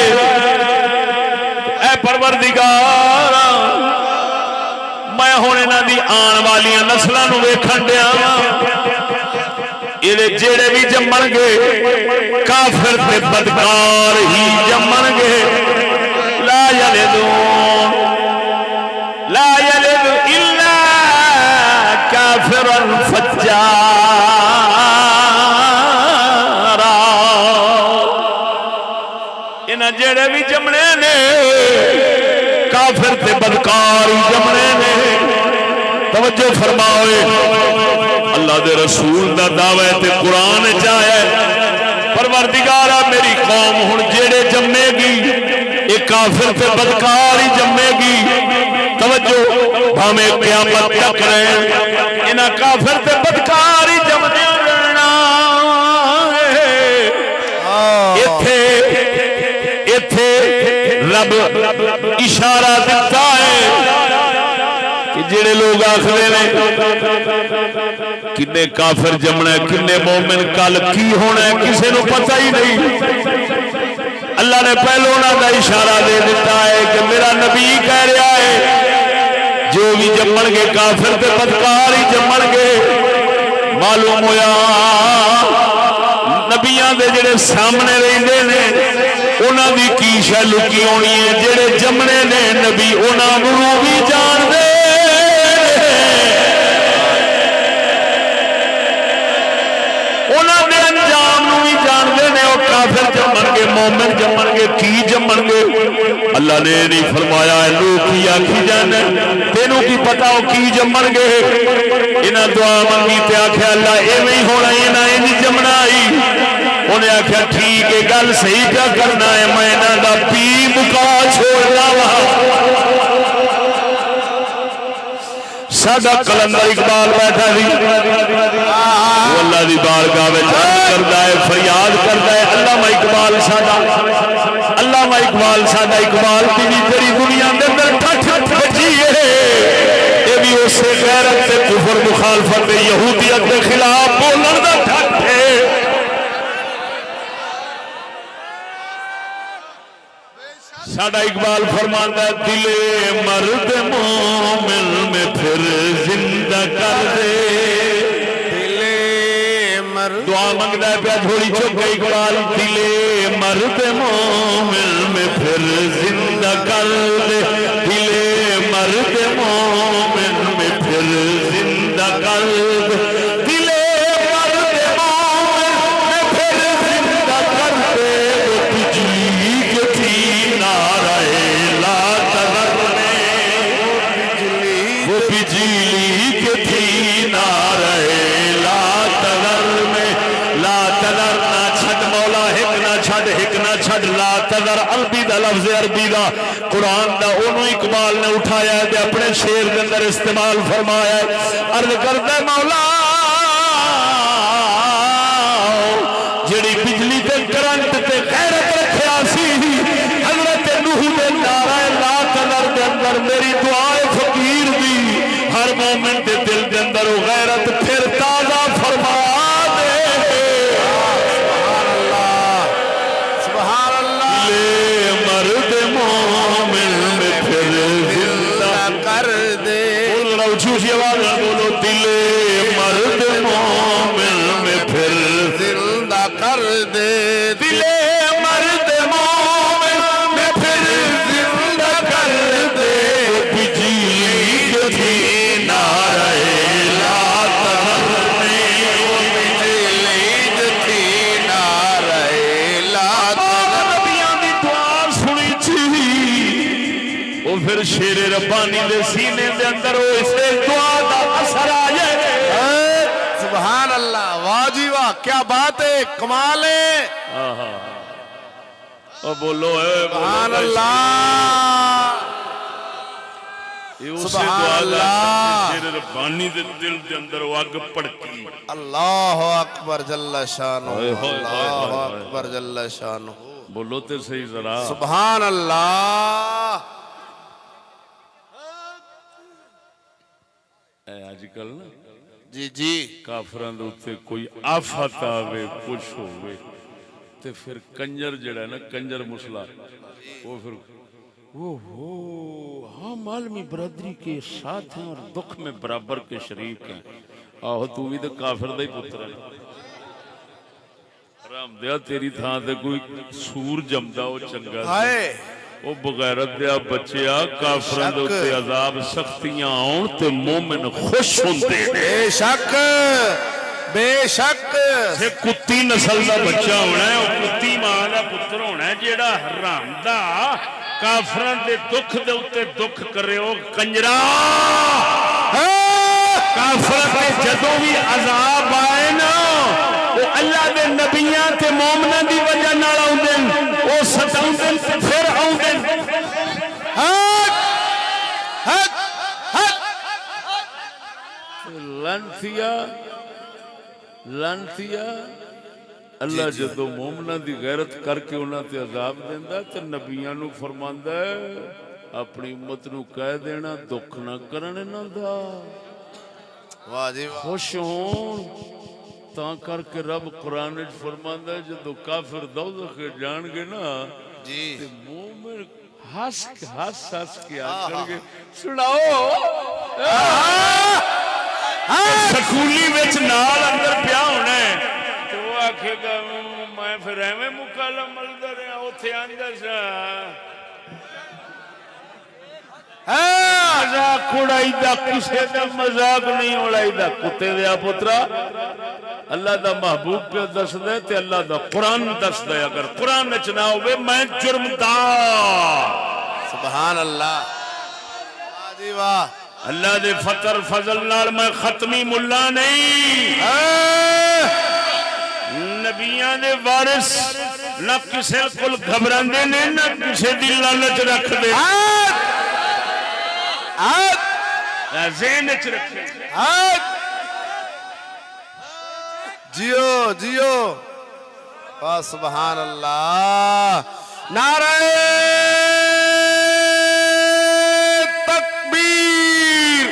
ऐ परवरदिगारा मैं हुण इन्हां दी आने वाली नस्लां नूं वेखण दिया इहदे जेड़े भी जम्मणगे काफिर ते बदकार ही जम्मणगे। ला यलिदू इल्ला काफिरन फज्जारा। इन्हां जेड़े भी जमने ने काफिर ते बदकार ही जमने ने। तवज्जो फरमाओ अल्लाह दे रसूल दा दावा है ते कुरान च आया। परवरदिगारा मेरी कौम हुण जेड़े जम्मेगी ये काफिर ते बदकार ही जम्मेगी। तवज्जो भावें क़यामत तक रहे इन्हां काफिर ते बदकार ही जमदे रहना। इत्थे इत्थे रब इशारा दिता है कि जेड़े लोग आखदे ने किन्ने काफिर जमना किन्ने मोमिन कल की होना किसी नूं पता ही नहीं। अल्लाह ने पहले उन्होंने इशारा दे दिता है कि मेरा नबी कह रहा है जो भी जमणगे काफिर ते बदकार ही जमणगे। मालूम होया नबियां दे जेड़े सामने रहिंदे ने उन्हां दी की शै लुकी होनी है। जेड़े जमने ने नबी उन्हां नूं भी जानदे उन्हां दे अंजाम नूं भी जानदे ने। वो काफिर जमणगे मोमिन जमणगे की जमणगे अल्लाह ने नहीं फरमाया लोग की आखी जाने तेनू की पता वो की जमणगे। इन्हां दुआ मंगी ते आख्या अल्लाह एवें ही होना इन्हां इंज जमना ही। उन्हें आख्या ठीक है गल सही क्या करना है मैं इन्हां दा पी मुका छोड़ना वा। साडा कलंदर इकबाल बैठा सी अल्लाह दी बारगाह में करदा है फरियाद करदा है अल्लामा इकबाल साडा अल्लामा इकबाल साडा इकबाल दी भी तेरी दुनिया दे अंदर ठठ बची है। ये भी उसे गैरत ते कुफर मुखालफत यहूदियत के खिलाफ बोलण दा ठठ है। साडा इकबाल फरमांदा है दिले मर्द मोमिन में फिर जिंदा कर दे। दुआ मंगदा है झोली चुक इकबाल दिले मर्द मोमिन में फिर जिंदा कर दे। दिले मर्द मोमिन में फिर जिंदा कर दे। दिले मर्द मोमिन में फिर जिंदा कर दे। तुझी के थी नाराए ला तज़र में वो बिजली के थी नाराए ला तज़र में। ला तज़र ना छड़ मौला हिक ना छड़ हिक ना छड़ ला तज़र अरबी दा लफ्ज़ अरबी दा कुरान दा ओनू इकबाल ने उठाया है अपने शेर के अंदर इस्तेमाल फरमाया है। अर्ज करदा मौला जेड़ी बिजली ते करंट ते गैरत रखिया सी हज़रत नूह दे नारा ला तज़र दे अंदर मेरी दुआ है फकीर दी हर मोमिन दे दिल दे अंदर वो गैरत फिर ताज़ा फरमा दे। सुभान अल्लाह ले मर्द मोमिन में फिर जिंदा कर दे। बोलो ऊंची ऊंची आवाज में बोलो दिले मर्द मोमिन में फिर जिंदा कर दे। दिले मर्द मोमिन में फिर जिंदा कर दे। बिजली के थी नाराए ला तज़र में बिजली के थी नाराए ला तज़र। नबियां दी दुआ सुनी थी वो फिर शेर रब्बानी दे सीने दे अंदर वो इसे दुआ दा असर आ जाए। सुभान अल्लाह, वाह जी वाह, क्या बात है, कमाल है। ओ बोलो सुभान अल्लाह, सुभान अल्लाह। शेर रब्बानी दे दिल दे अंदर वो अग भड़की। अल्लाह अकबर जल्ल शानो, अल्लाह अकबर जल्ल शानो। बोलो तो सही जरा सुभान अल्लाह। आजकल ना जी जी काफरां दे उत्ते कोई आफत आवे कुछ होवे ते फिर कंजर जड़ा ना कंजर मुसला वो फिर ओहो हम आलमी बरादरी के साथ हैं और दुख में बराबर के शरीक हैं। आहो तू भी तो काफिर दा ही पुत्र है। राम दिया तेरी थां ते कोई सूर जमदा वो चंगा हाय वो बगैरत दिया बच्चिया काफिरां दे उत्ते अजाब सख्तियां आउण ते मोमिन खुश हुंदे ने। बेशक बेशक से कुत्ती नस्ल का बच्चा होना है, कुत्ती मां का पुत्र होना है जेड़ा हराम दा काफिरां दे दुख दे उत्ते दुख करे। ओ कंजरा काफिरां ते जदों भी अजाब आए ना वो अल्लाह दे नबियां ते मोमिनां दी वजह नाल आउंदे ओ सताउंदे ते फिर आउंदे। लानतिया लानतिया अल्लाह जदों मोमिनां दी गैरत करके उन्हां ते अजाब देंदा ते नबियां नूं फरमांदा है अपनी उम्मत नूं कह देना दुख ना करन इन्हां दा। वाह जी वाह। खुश होण तां करके रब कुरान विच फरमांदा है जदों काफिर दोज़ख जाणगे ना जी ते मोमिन हंस के आखणगे सुनाओ। स्कूली विच नाल अंदर पिया होना है ते वो आखेगा मैं फिर एवें मुकाला मलदा रहा उत्थे आंदा सा मजाक उड़ाईदा किसे दा मजाक नहीं उड़ाईदा। कुत्ते दे पुत्रा अल्लाह दा महबूब पे दसदा ते अल्लाह दा कुरान दसदा है। अगर कुरान विच ना होवे मैं जुर्मदार। सुभान अल्लाह, वाह जी वाह। अल्लाह दे फतर फजल नाल मैं खत्मी मुल्ला नहीं, नबियां दे वारिस ना किसे कोल घबरांदे ने ना किसे दी लालच रखदे। ज़हन च रखे जियो जियो, वाह सुभान अल्लाह। नारे तकबीर,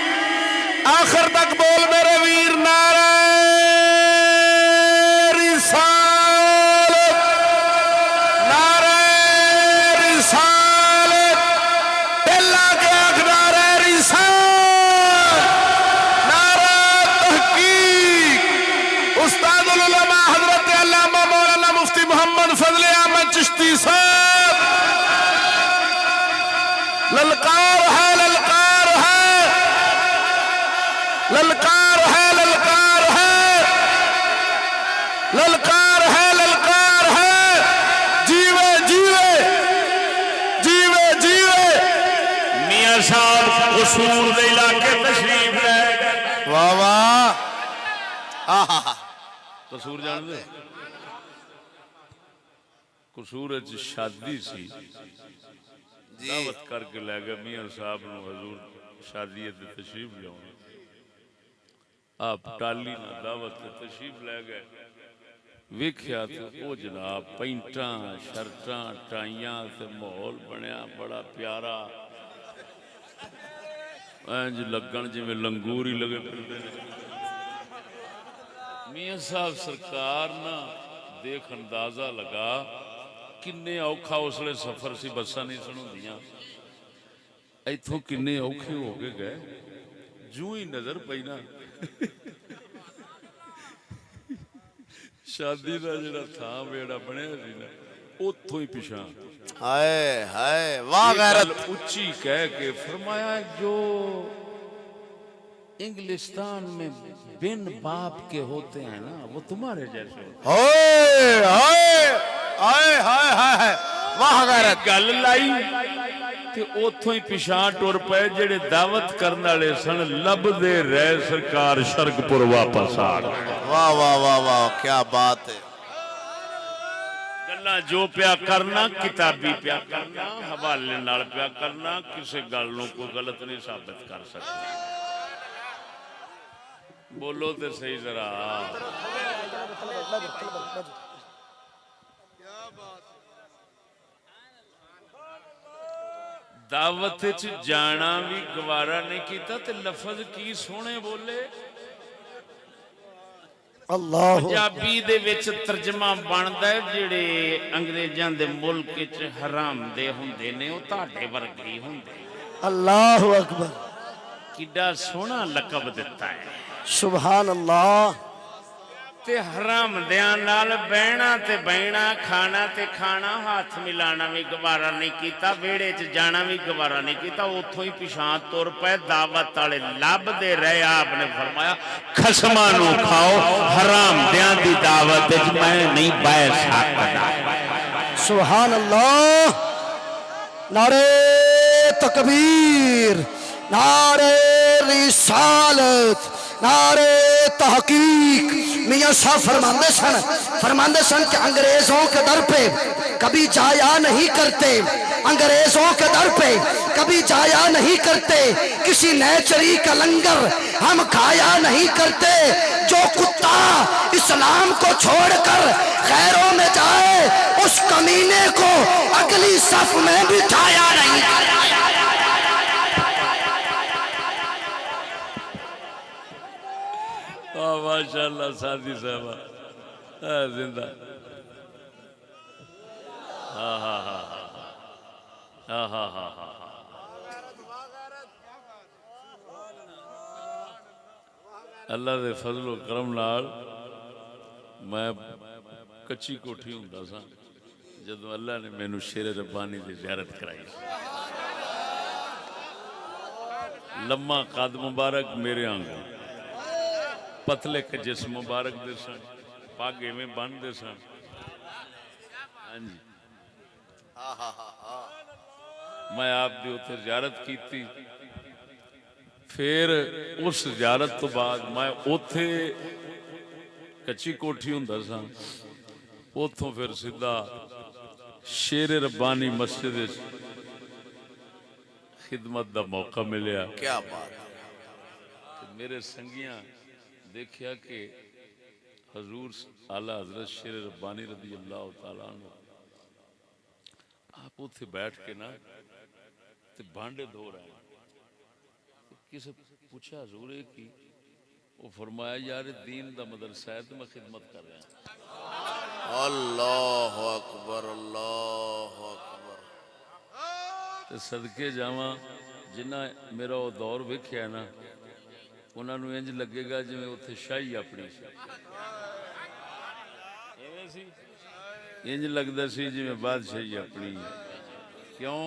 आखिर तक बोल मेरे वीर। नारे रिसालत, नारे रिसालत, दिल्ला के आख नारे रिसालत, नारे तहकीक। उस्तादुल उलमा हजरत अल्लामा मौलाना मुफ्ती मोहम्मद फजले अहमद चिश्ती साहब, ललकार है ललकार है ललकार है ललकार है ललकार है ललकार है। जीवे जीवे जीवे जीवे। मियां साहब कसूर दे इलाके तशरीफ ले गए। वाह वाह। आहा कसूर जान दे कसूर च शादी सी दावत करके लै गए मियां साहब नूं हजूर शादी ते तशरीफ लियाओ। आप टाली ना दावत ते तशरीफ लै गए। वेख्या तो ओ जनाब पैंटां शर्टां टाइयां ते माहौल बनया बड़ा प्यारा, इंज लगन जिवें लंगूर ही लगे फिरदे ने। मियां साहब सरकार ना देख अंदाजा लगा किन्ने औखा उसले सफर सी, बसा नहीं सुनोंदियां इथों किन्ने औखे हो के गए। जू ही नजर पई ना शादी का जिहड़ा थां बेड़ा बनया सी ना उथों ही पिछा हाय हाय, वाह गैरत। उच्ची कह के फरमाया जो इंग्लिस्तान में बिन बाप के होते हैं ना वो तुम्हारे जैसे होते हैं। हाय हाय हाय हाय हाय, वाह गैरत। गल लाई ते उथों ही पिछां टुर पे जेड़े दावत करने वाले सन लभदे रहे सरकार शरकपुर वापस आ गए। वाह वाह वाह वाह क्या बात है। गल्लां जो पिया करना किताबी पिया करना हवाले नाल पिया करना किसी गल नूं कोई गलत नहीं साबित कर सकते। बोलो तो सही जरा। दावत च जाना भी गवारा नहीं किया ते लफज की सोहने बोले। अल्लाह पंजाबी दे विच तर्जमा बनदा है जेड़े अंग्रेजां दे मुल्क च हराम दे हुंदे ने ओ तुहाडे वर्गे ही हुंदे। अल्लाह अकबर। किड्डा सोहना लकब दिता है सुभान अल्लाह। ते हराम दियां नाल बहना ते बहना खाना ते खाना हाथ मिलाना भी गवारा नहीं किया वेड़े च जाना भी गवारा नहीं किया उथों ही पिछां तुर पे दावत वाले लभदे रहे। आपने फरमाया खसमां नूं खाओ हराम दियां दी दावत च मैं नहीं बैठ सकदा। सुभान अल्लाह। नारे तकबीर नारे रिसालत नारे तहकीक। मियां साहब फरमाते सन कि अंग्रेजों के दर पे कभी जाया नहीं करते, अंग्रेजों के दर पे कभी जाया नहीं करते, किसी नेचरी का लंगर हम खाया नहीं करते। जो कुत्ता इस्लाम को छोड़कर गैरों में जाए उस कमीने को अगली सफ में बिठाया नहीं। माशाअल्लाह साथी साहब जिंदा। हाँ हाँ हाँ हाँ हाँ हाँ हाँ अल्लाह दे फजलो करम नाल मैं कच्ची कोठी हुंदा सा जदों अल्लाह ने मैनू शेर रब्बानी की ज़ियारत कराई। लम्मा कद मुबारक मेरे आंगू पतले के जिस्म मुबारक दे सन पग इवें बन्नदे सन। हाँ जी मैं आपकी उत्थे ज़ियारत की। फिर उस ज़ियारत तो बाद मैं उत्थे कच्ची कोठी हुंदा सा उथों फिर सीधा शेर रब्बानी मस्जिद खिदमत का मौका मिलया। क्या बात। मेरे संगियां देखिया कि हजूर आला हजरत शेर रब्बानी रदी अल्लाह तआला अन्हु आप उथे बैठ के ना ते भांडे धो रहे हैं। किसे पूछा हजूर की वो फरमाया यार दीन दा मदरसा है तो मैं खिदमत कर रहा हूं। अल्लाह अकबर अल्लाह अकबर। ते सदके जावा जिन्ना मेरा वो दौर वेख्या ना उन्होंने इंज लगेगा जिवें उत्थे शाही अपनी इंज लगता सी जिवें बादशाही अपनी। क्यों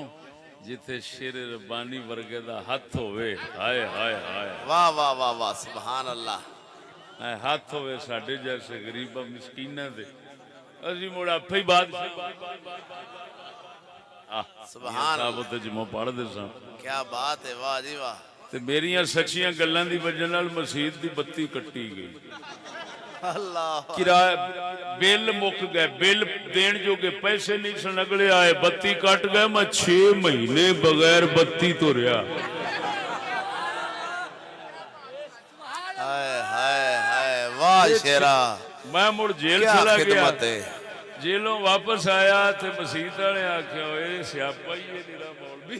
जिथे शेर रब्बानी वर्गे दा हाथ होवे। हाय हाय हाय वाह वाह वाह वाह सुभान अल्लाह। हाथ होवे साडे जैसे गरीबा मिसकीना दे असी मुड़ आपे ही बादशाह सुभान अल्लाह उत्ते जुम्मा पढ़दे सन। क्या बात है। वाह जी वाह। ते मेरियां सच्चियां गल्लां दी वजह नाल मसीत दी बत्ती कट्टी गई। अल्लाह किराया बिल मुक गए बिल देन जोगे पैसे नहीं सन अगले आए बत्ती कट गए। मैं 6 महीने बगैर बत्ती तो रहा। हाय हाय हाय वाह शेरा। मैं मुड़ जेल क्या चला गया। खिदमत है। जेलों वापस आया तो मसीत वाले आख्या ये स्यापा ही है तेरा मौलवी।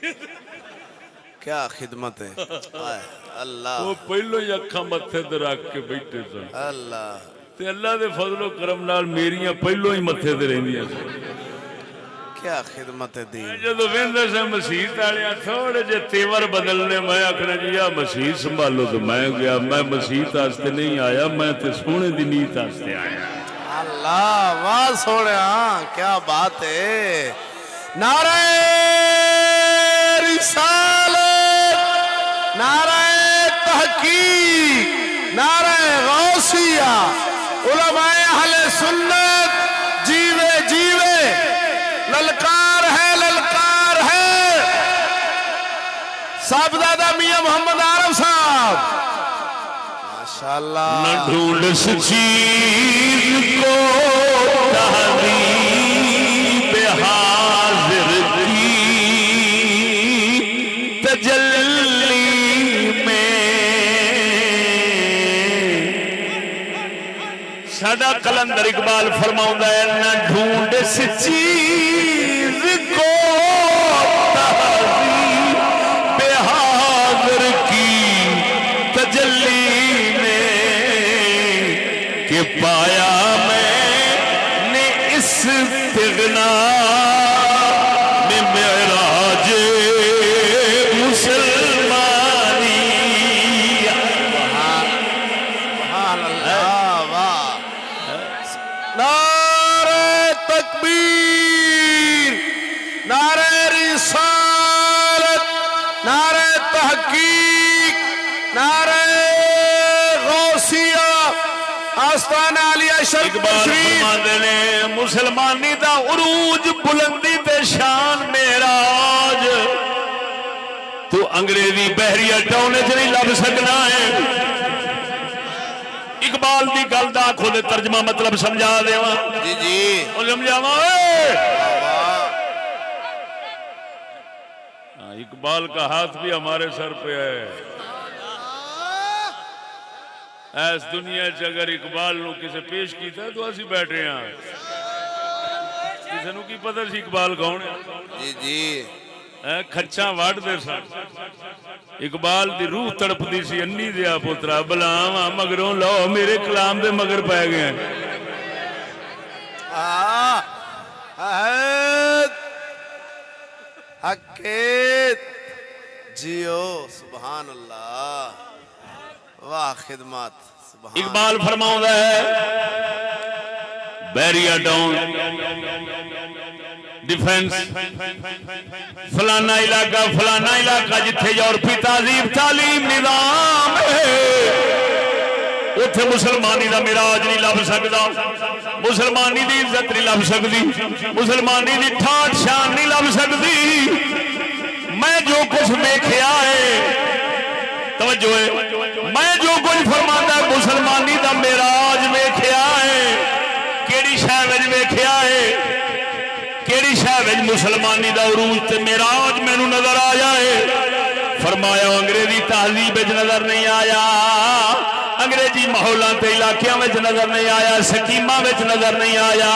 क्या खिदमत है। हाय अल्लाह। वो पहलो ही अखा मत्थे ते रख के बैठे सन। अल्लाह ते अल्लाह दे फजलो करम नाल मेरियां पहलो ही मत्थे ते रहिंदियां सन। क्या खिदमत है दी। जो वेंदे से मसीत वाले थोड़े जे तेवर बदलने मैं आखना जी आ मसीत संभालो तो मैं गया। मैं मसीत वास्ते नहीं आया मैं ते सोने दी नीयत वास्ते आया। अल्लाह वाह सोने क्या बात है। नारे रिसालत नारे तहकीक नारे गौसिया उलमाए अहले सुन्नत जीवे जीवे ललकार है साहबजादा मियां मोहम्मद आरफ साहब माशाल्लाह। न ढूंढ इस चीज को तहज़ीब हाज़िर की तजल्ली में। साडा कलंदर इकबाल फरमाउंदा है न ढूंढ इस चीज को तहज़ीब हाज़िर की तजल्ली के पाया मैंने इस तिगना में मेराज मुसलमानी। नारे तकबीर, नारे रिसालत, नारे तहकीक, नारे गौसिया, आस्ताना आलिया शर्क शरीफ। ने मुसलमानी दा उरूज बुलंदी ते शान मेराज तू अंग्रेजी बहरिया टोने च नहीं लभ सकना है। इकबाल की गल दा आखो दे तर्जमा मतलब समझा देवा। जी जी समझावा। इकबाल का हाथ भी हमारे सर पे है। इस दुनिया च अगर इकबाल नू किसे पेश किया तो असी बैठे हाँ, किसी की पता सी इकबाल कौन है। जी जी खच्चा वाढ़ते सन, इकबाल की रूह तड़पती सी अन्नी दिया पुत्रा बलावा मगरों लो मेरे कलाम दे मगर पै गए। जियो सुभान अल्लाह, वाह खिदमत। इकबाल फरमाउंदा है बैरिया टाउन डिफेंस फलाना इलाका जिथे यूरोपी तहजीब तालीम निजाम उथे मुसलमानी का मिराज नहीं लभ सकता, मुसलमानी की इज्जत नहीं लभ सकती, मुसलमानी की ठाठ शान नहीं लभ सकती। मैं जो कुछ वेख्या है, तवज्जो है, मैं जो कुछ फरमांदा मुसलमानी का मिराज वेख्या है। केड़ी शह विच वेख्या है, केड़ी शह विच मुसलमानी का उरूज ते मिराज मैनू नजर आया है। फरमाया अंग्रेजी तहजीब विच नजर नहीं आया, अंग्रेजी माहौलों ते इलाकों में नजर नहीं आया, स्कीमां विच नजर नहीं आया।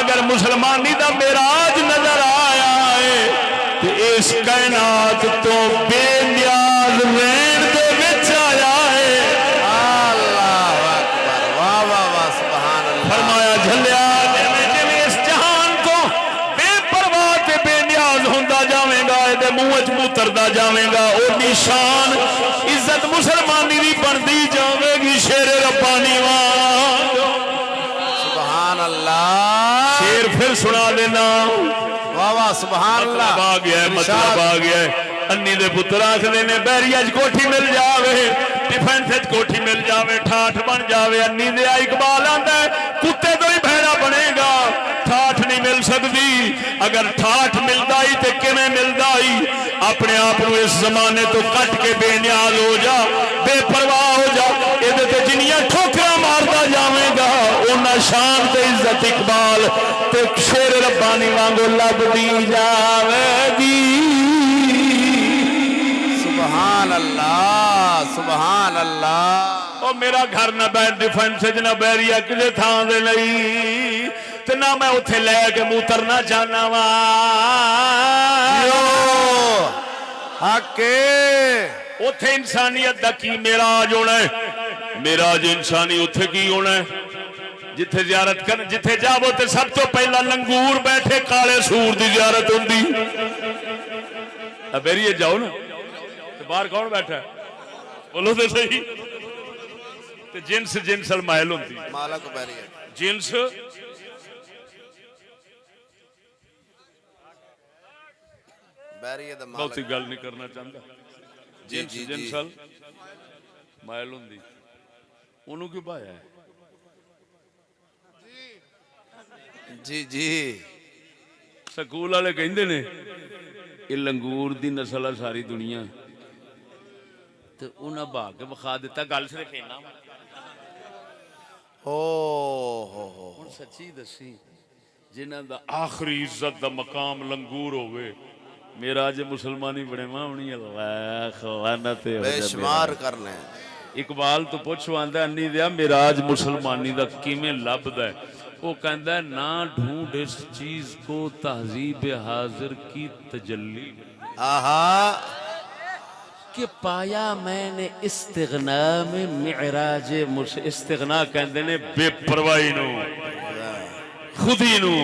अगर मुसलमानी का मिराज नजर आया है तो इस कायनात तो बेनियाज रहन दे विच आया है। अल्लाह अकबर, वाह वाह वाह सुभान अल्लाह। फरमाया झलिया जिवें इस जहान तो बेपरवाह ते बेनियाज होंदा जावेगा, इहदे मुंह च मुतरदा जावेगा, ओ निशान इज्जत मुसलमानी दी बनदी जावेगी। शेर रब्बानी वांग सुभान अल्लाह। शेर फिर सुना देना, वाह वाह सुभान अल्लाह। मतलब आ गया है, मतलब आ गया है। अन्नी दे पुत्र आखदे ने बैरिया च कोठी मिल जावे, डिफेंस च कोठी मिल जावे, ठाठ बन जावे। अन्नी दे इकबाल आंदा है कुत्ते तो ही भैड़ा बनेगा, ठाठ नहीं मिल सकती। अगर ठाठ मिलता ही तो किवें मिलता ही। अपने आप को इस जमाने तो कट के बेनियाज हो जा, बेपरवाह हो जा, इहदे ते जिन्नियां ठोकरां मारदा जावेगा उन्ना शान ते इज्जत इकबाल ते शेर रब्बानी वांगू लभदी जावेगी। सुभान अल्लाह सुभान अल्लाह। ओ मेरा घर ना बैठ डिफेंस ना बैरिया किसी थां दे नहीं ते ना मैं उथे लैके मुतरना चाहना वा। हके उथे इंसानियत दा की मेराज होना है। मेराज इंसानी उथे की होना है जिथे जियारत कर, जिथे जावो ते सब तो पहला लंगूर बैठे काले सूर की जियारत होंदी। बैरिए जाओ ना ते बाहर कौन बैठा है बोलो तो सही। ते जिन्स जिनसल महल होंदी, मालक बैरिया जिन्स बैरिया दा बहुती मालक। गल नहीं करना चाहता। जिन्स जी, जी। जिनसल महल होंदी उन्होंने क्यों पाया है? जी जी ਸਕੂਲ ਵਾਲੇ ਕਹਿੰਦੇ ਨੇ ਇਹ ਲੰਗੂਰ ਦੀ ਨਸਲ ਆ ਸਾਰੀ ਦੁਨੀਆ ਤੇ ਉਹਨਾਂ ਬਹਾ ਕੇ ਵਿਖਾ ਦਿੱਤਾ ਗੱਲ ਸਿਰਫ ਇੰਨਾ ओ हो ਹੁਣ ਸੱਚੀ ਦੱਸੀ ਜਿਨ੍ਹਾਂ ਦਾ ਆਖਰੀ ਇੱਜ਼ਤ ਦਾ ਮਕਾਮ ਲੰਗੂਰ ਹੋਵੇ ਮੇਰਾ ਅੱਜ ਮੁਸਲਮਾਨੀ ਬਣੇਵਾ ਹੋਣੀ ਅੱਲਾਹ ਖਵਾਨਤ ਹੈ बेशुमार करने ਇਕਬਾਲ ਤੋਂ ਪੁੱਛ ਆਂਦਾ ਅੰਨੀ ਦਿਆ ਮਿਰਾਜ ਮੁਸਲਮਾਨੀ ਦਾ ਕਿਵੇਂ ਲੱਭਦਾ वो कहता है ना ढूंढ इस चीज को तहजीब हाजिर की तजल्ली आहा कि पाया मैंने इस्तिगना में मिराज इस्तिगना कहते ने बेपरवाही नू खुदी नू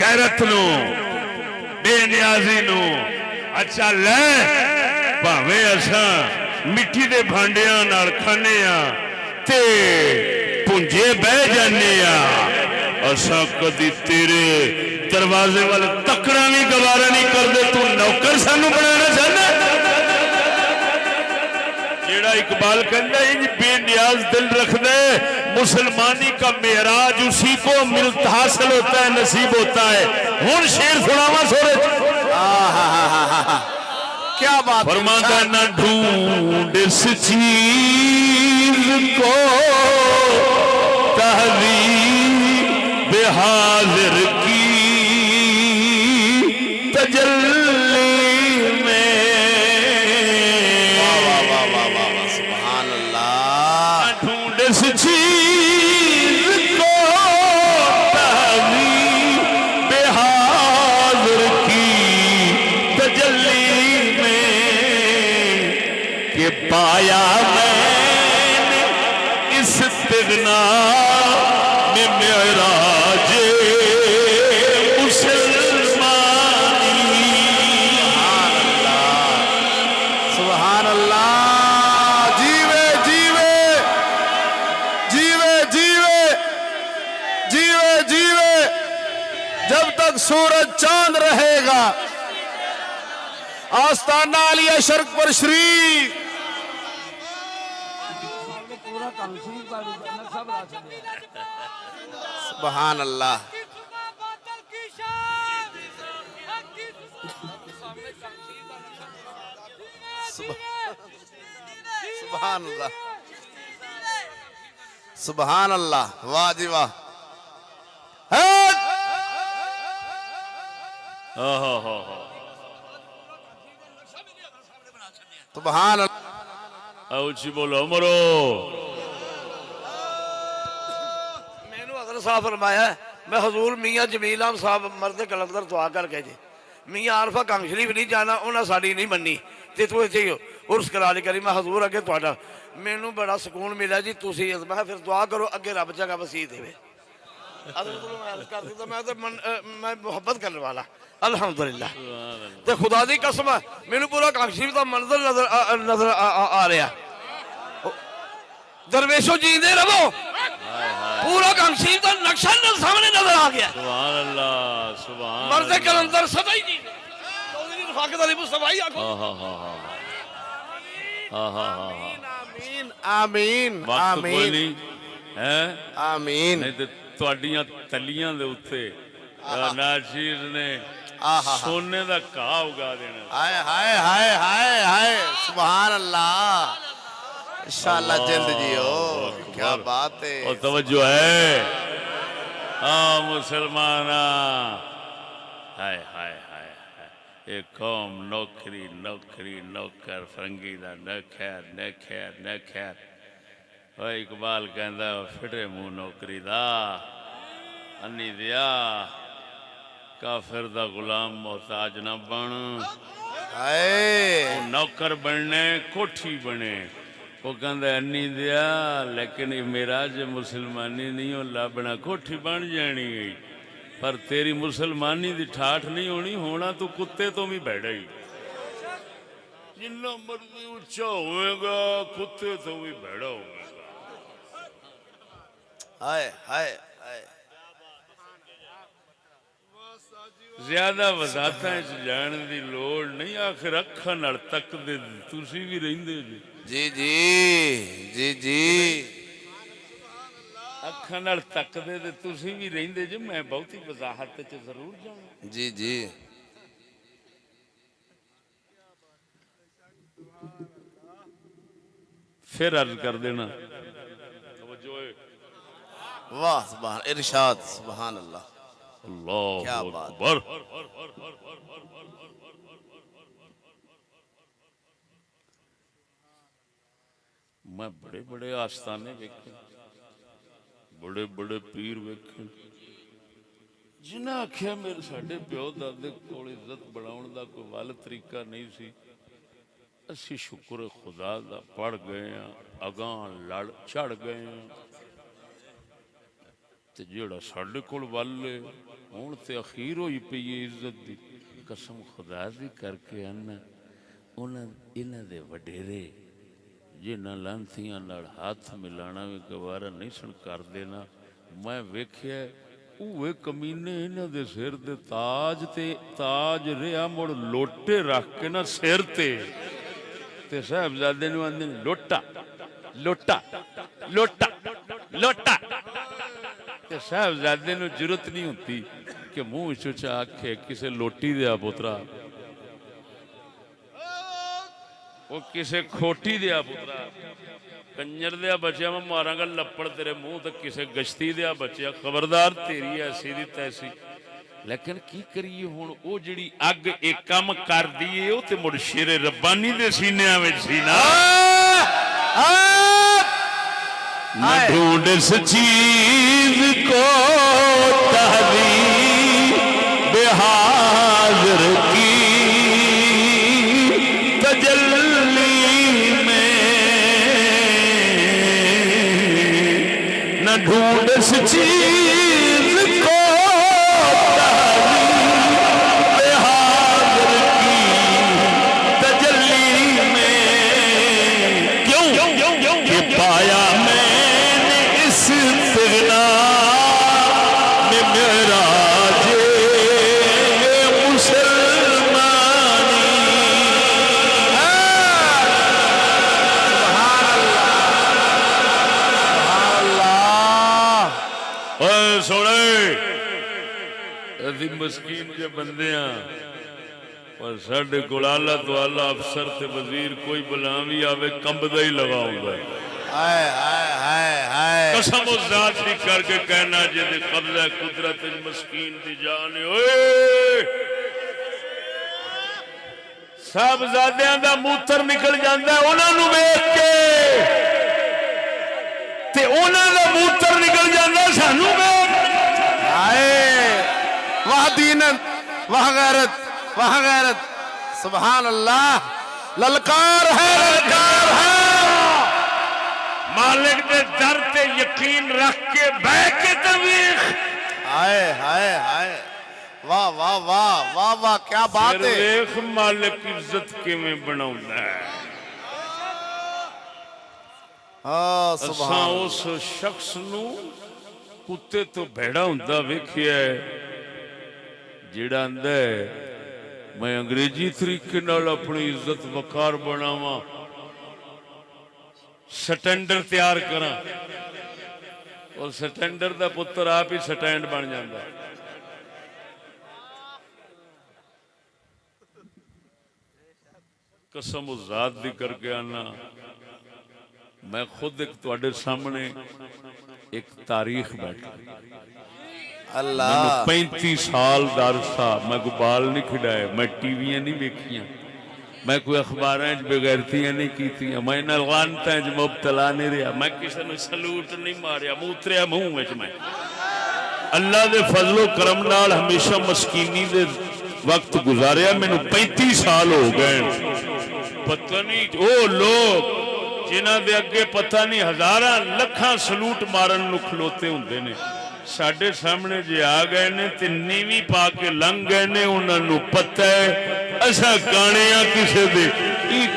गैरत नू बेनियाजी नू अच्छा ले भावे असा मिट्टी दे भांडियां नाल खाने ते पुंजे बह जाने असा कदी तेरे दरवाजे वाल तकड़ा भी गवारा नहीं करते तू नौकर सानू बनाना चाहना जेड़ा इकबाल कहता है बेनियाज दिल रख दे मुसलमानी का मेराज उसी को मिलता हासिल होता है नसीब होता है हुन शेर सुनावा सोरे क्या बात फरमाता ना ढूंढ इस चीज को तहजीब हाजिर की तजल्ली में सुभान अल्लाह ढूंढ इस चीज को तहजीब हाजिर की तजल्ली में कि पाया मैंने इस तिगना में मेराज सुभान अल्लाह जीवे जीवे जीवे जीवे जीवे जीवे जब तक सूरज चांद रहेगा आस्ताना आलिया शर्क पर शरीफ सुभान अल्लाह सुभान अल्लाह सुभान अल्लाह वाह जी वाह सुभान अल्लाह ऊंची बोलो मरो मैनू अगर साहब फरमाया मैं हजूर मियाँ जमील आम साहब मर्द कलंदर दुआ करके जी मियाँ आरफा कंग शरीफ नहीं जाना उन्हें साड़ी नहीं मनी ते तू इतने उर्स करा ली करी मैं हजूर अगे थोड़ा मैनू बड़ा सुकून मिला जी तुम मैं फिर दुआ करो अगे रब जगह वसी देवे मैं मुहब्बत करने वाला अल्हम्दुलिल्लाह ते खुदा दी कसम मैनू पूरा कंग शरीफ का मंजर नजर आ रहा दरवेशो जींदे रहो पूरा कंशील का नक्शा सामने नजर आ गया सुभान अल्लाह सुभान मर्द कलंदर सदा ही जी चौधरी रफाकत अली मुस्तफा आखो आमीन आमीन आमीन हैं आमीन नहीं ते ਤੁਹਾਡੀਆਂ ਤਲੀਆਂ ਦੇ ਉੱਤੇ ਨਾਸ਼ੀਰ ਨੇ सोने का घाह उगा देना हाय हाय हाय हाय हाय सुभान अल्लाह इंशाअल्लाह जल्द जियो क्या बात है और तवज्जो है हाँ मुसलमाना हाय हाय हाय एक कौम नौकरी नौकरी नौकर फरंगी दा न खैर न खैर न खैर ओए इकबाल कहंदा फिटे मुंह नौकरी दा अन्नी दिया काफिर दा गुलाम मोहताज ना बन हाय नौकर बनने कोठी बने वो कहंदा अन्नी दिया लेकिन मेरा जो मुसलमानी नहीं हो लाभना कोठी बन जानी गई पर तेरी मुसलमानी दी ठाठ नहीं होनी होना तू कुत्ते तो भी बैठा ही जिन्ना मर्जी उच्चा होएगा कुत्ते तो भी बैठा होगा हाय हाय हाय ज्यादा वजाता जान की लोड़ नहीं आखिर अखा नाल तकदे तुसी भी रहिंदे जी जी जी जी जी ਅੱਖਾਂ ਨਾਲ ਤੱਕਦੇ ਤੇ ਤੁਸੀਂ ਵੀ ਰਹਿੰਦੇ ਜੇ ਮੈਂ ਬਹੁਤੀ ਵਜ਼ਾਹਤ ਚ ਜ਼ਰੂਰ ਜਾਵਾਂ। जी जी फिर अर्ज कर देना। वाह सुभान इरशाद सुभान अल्लाह अल्लाह क्या बात। अकबर। मैं बड़े बड़े आस्थाने वेखे, बड़े बड़े पीर वेखे, जिन्हें आख्या मेरे साडे प्यो दादे कोल इज्जत बनाउण दा कोई वल तरीका नहीं सी, असी शुक्र खुदा दा पढ़ गए हैं, अगां लड़ चढ़ गए हैं, ते जेड़ा साडे कोल वल है हुण ते अखीर होई पई है इज्जत दी। कसम खुदा दी करके आना उन्हां इन्हां दे वडेरे जिन्हां लांथियां नाल हाथ मिलाना भी गवारा नहीं सन कर देना। मैं वेख्या उहे कमीने इन्हां दे सिर दे ताज ते ताज रिहा मुड़ लोटे रख के ना सिर ते साहबजादे नूं आंदे ने लोटा लोटा लोटा लोटा। ते साहबजादे नूं जरूरत नहीं होती कि मुंह चुच आखे किसे लोटी दिया पुत्रा, वो किसे खोटी दिया पुत्रा, कंजर दिया बच्चा मैं मारांगा लपड़ तेरे मुंह तक, किसे गश्ती दिया बच्चा खबरदार तेरी ऐसी दी तैसी। लेकिन की करिए हुण ओ जिहड़ी अग एक काम कर दिए ओ ते मुड़ शेरे रब्बानी दे सीनियां विच सी ना। न ढूंढ इस चीज को तहदीब हाज़िर की तजल्ली में, न ढूंढ इस चीज को तहदीब हाज़िर की तजल्ली में। क्यों कि पाया मैंने इस तिगना में मेरा मस्कीन के बंदे पर साढ़े को आला तो आला अफसर ते वजीर कोई बुलावी आवे कंबदा ही लगाऊंगा। कसम उस जात की करके कहना जिहदे कब्जा कुदरत मस्कीन दी जान ओए साहबजादियां दा मूत्र निकल जाता है उन्हां नूं वेख के, ते उन्हां दा मूत्र निकल जाता सानू वेख। वाह दीनत वाह गैरत वाह गैरत सुभान अल्लाह। ललकार है मालिक दे दर ते यकीन रख के बह के तवीख। हाय हाय हाय वाह वाह वाह वाह वाह क्या बात है। देख मालिक इज्जत किवें बनाउंदा है। असां उस शख्स नूं कुत्ते तो भेड़ा हुंदा वेखिया है जिहड़ा आंदा है मैं अंग्रेजी तरीके नाल अपनी इज्जत वकार बनावा, स्टैंडर तैयार करा, और स्टैंडर दा पुत्र आप ही स्टैंड बन जाता। कसम उस जात दी करके आना मैं खुद एक तुहाडे सामने एक तारीख बैठा अल्लाह 35 साल दा अरसा मैं कोई बाल नहीं खिडाए, मैं टीवियां नहीं वेखियां, मैं कोई अखबारां च बेगैरतियां नहीं कीतियां, मैं इन्हां लानतां च मुबतला नहीं रहा, मैं किसी नूं सलूट नहीं मारिया, मूत्रिया मूंह विच। मैं अल्लाह दे फजलो करम नाल हमेशा मस्कीनी दे वक्त गुजारिया। मैनू 35 साल हो गए। पता नहीं ओ लोग जिन्हां दे अगे पता नहीं हजारां लखां सलूट मारन नूं खलोते हुंदे ने, साडे सामने जे आ गए ने ते नीवी पा के लंघ गए ने। उन्हां नूं पता है असा गाने आ किसे दे,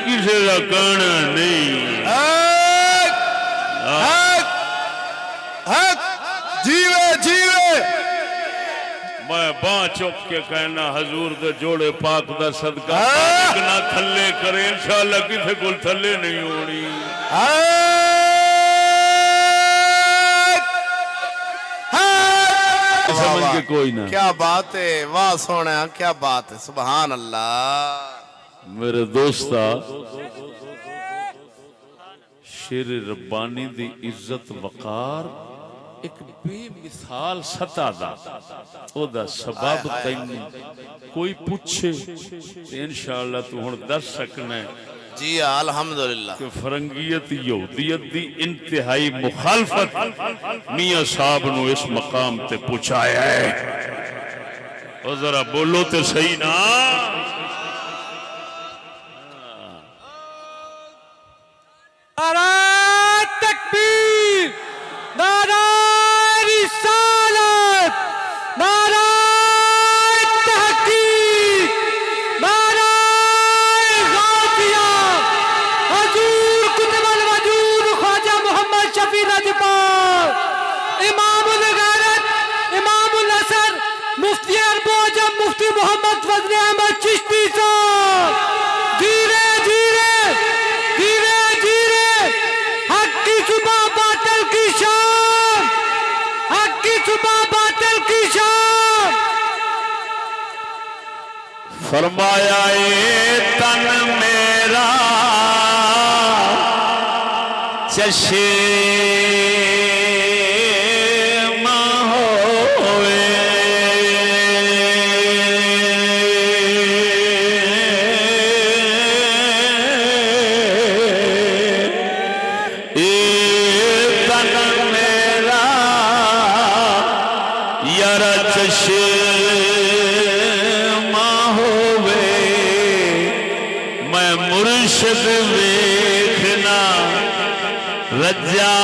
किसे दा गाना नहीं। जीवे जीवे मैं बां चुक के कहना हजूर दे जोड़े पाक दा सदका ना थल्ले करे, इंशाअल्लाह किसे कोल थल्ले नहीं होनी। समझ के कोई ना। क्या बात है, वाह सोना, क्या बात है, सुभान अल्लाह। मेरे दोस्ता शेर रब्बानी दी इज्जत वकार एक बेमिसाल सतह दा ओदा सबब तैनू कोई पूछे ते इंशाअल्लाह तू हुण दस सकना है जी अल्हम्दुलिल्लाह कि फरंगियत यहूदियत दी इंतहाई मुखालफत मियां साहब नु इस मकाम ते पहुंचाया है। और जरा बोलो तो सही ना। नारे तकबीर, नारे रिसालत, नारे तहकीक, नारे गाजिया, हजूर कुतुबुल वजूद ख्वाजा मोहम्मद शफी रजपाल, इमामुल गैरत, इमामुल असर, मुफ्ती अरबोजम, मुफ्ती मोहम्मद फजल अहमद चिश्ती साहब, धीरे धीरे धीरे धीरे हक की सुबह बातिल की शाम, हक की सुबह बातिल की शाम। फरमाया ए तन मेरा चशे मुर्शिद वेखना रजा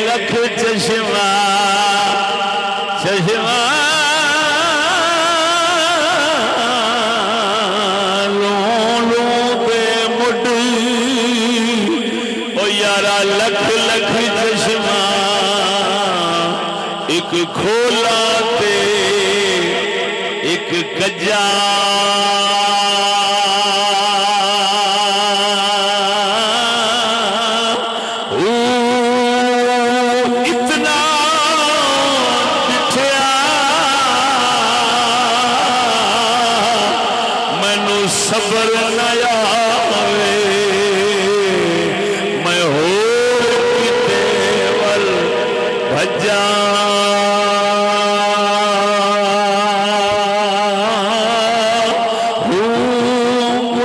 लख चश्मा चश्मा लख लख चश्मा एक खोला ते एक गजा इतना मिठिया मैनू सबर न आवे मैं हो भजा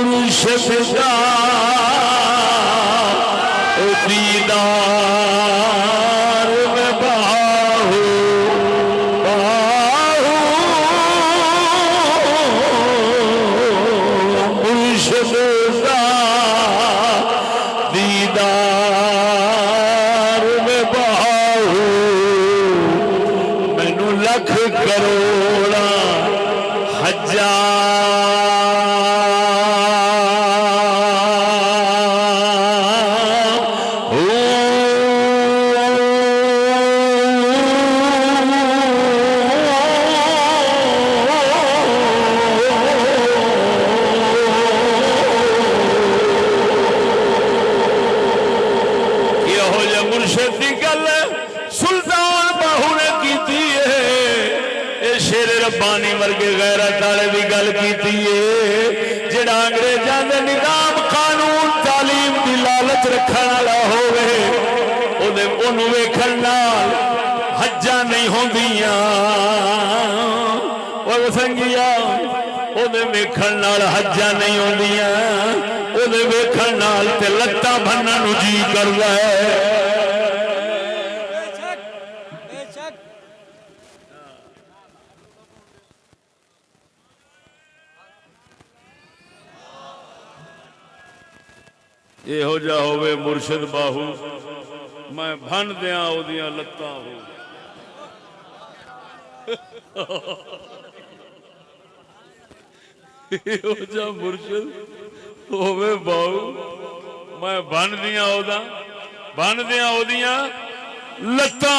मुर्शिद दा दीदार में बाहू बाहू मुर्शिद दा दीदार में बाहू मैनू लख करोड़ा हजार मुर्शिद की गल सुल्तान बाहू ने की शेर रब्बानी वर्गे गैरत वाले की गल की जेड़ा अंग्रेजों के निजाम कानून तालीम की लालच रखने वाला होवे ओनू वेखण नाल हज्जां नहीं होंदियां ओ संगिया ओदे वेखण नाल हज्जां नहीं होंदियां ओदे वेखण नाल ते लत्तां भन्नण नूं जी करदा है। ਇਹੋ ਜਿਹਾ ਹੋਵੇ ਮੁਰਸ਼ਿਦ ਬਾਹੂ मैं भन दिया ओदियां लत्तां हो ਇਹੋ ਜਿਹਾ मुर्शिद होवे बाहू मैं भन दिया ओदियां लत्ता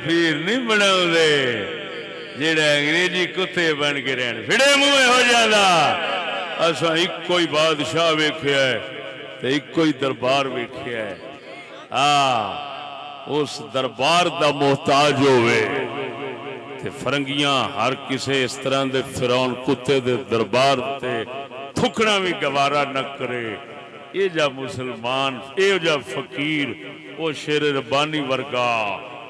पीर नहीं बनाते जेड़ा अंग्रेजी कुत्ते बन के रहन फिड़े मुँह हो जाता। असा इको ही बादशाह वेख्या है ते इको ही दरबार वेख्या है। उस दरबार दा मोहताज होवे ते फरंगियां हर किसे इस तरह दे फिरौन कुत्ते दे दरबार ते थुकना भी गवारा न करे। ये जा मुसलमान ये जा फकीर वो शेर रब्बानी वर्गा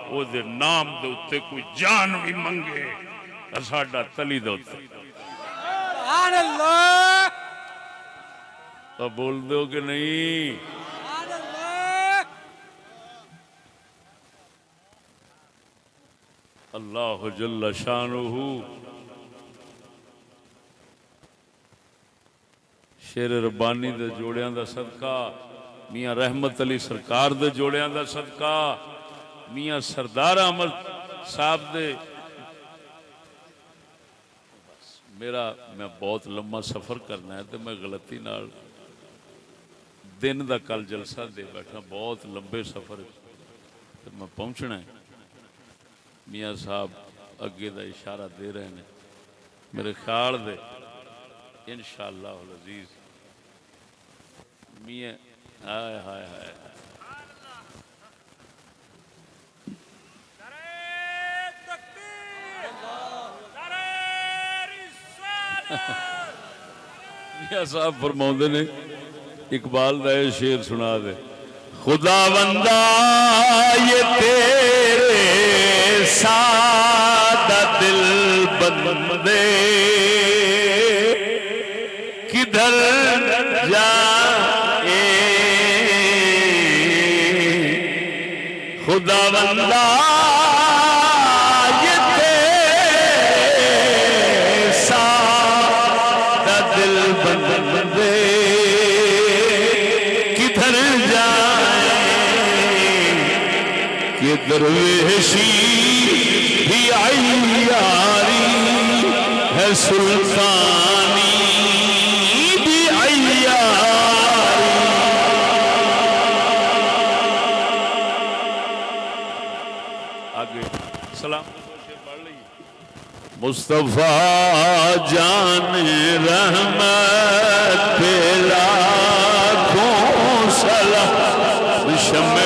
वो दे नाम दे उत्ते कोई जान भी मंगे साडा तली दे उत्ते सुभान अल्लाह। तो बोल दो कि नहीं? सुभान अल्लाह। अल्लाह जल्ल शानुहु शेर रब्बानी दे जोड़ियां दा सदका, मियाँ रहमत अली सरकार दे जोड़ियां दा सदका, मियाँ सरदार अहमद साहब दे मेरा मैं बहुत लम्बा सफ़र करना है तो मैं गलती नाल दिन दा कल जलसा दे बैठा बहुत लंबे सफ़र तो मैं पहुँचना है। मियाँ साहब अगे दा इशारा दे रहे हैं मेरे ख्याल दे इंशाअल्लाह अज़ीज़ मियाँ हाय हाय हाय मियाँ साहब फरमाते ने इकबाल दा ये शेर सुना दे। खुदा बंदा ये तेरे सादा दिल बंदे किधर जाए खुदा बंदा ये तेरे सादा दिल बंदे किधर जाए कि दरवेशी भी अय्यारी है सुल्तानी भी अय्यारी। आगे सलाम पढ़ लीजिए। मुस्तफा जान रहमत पे लाखों सलाम शम्मे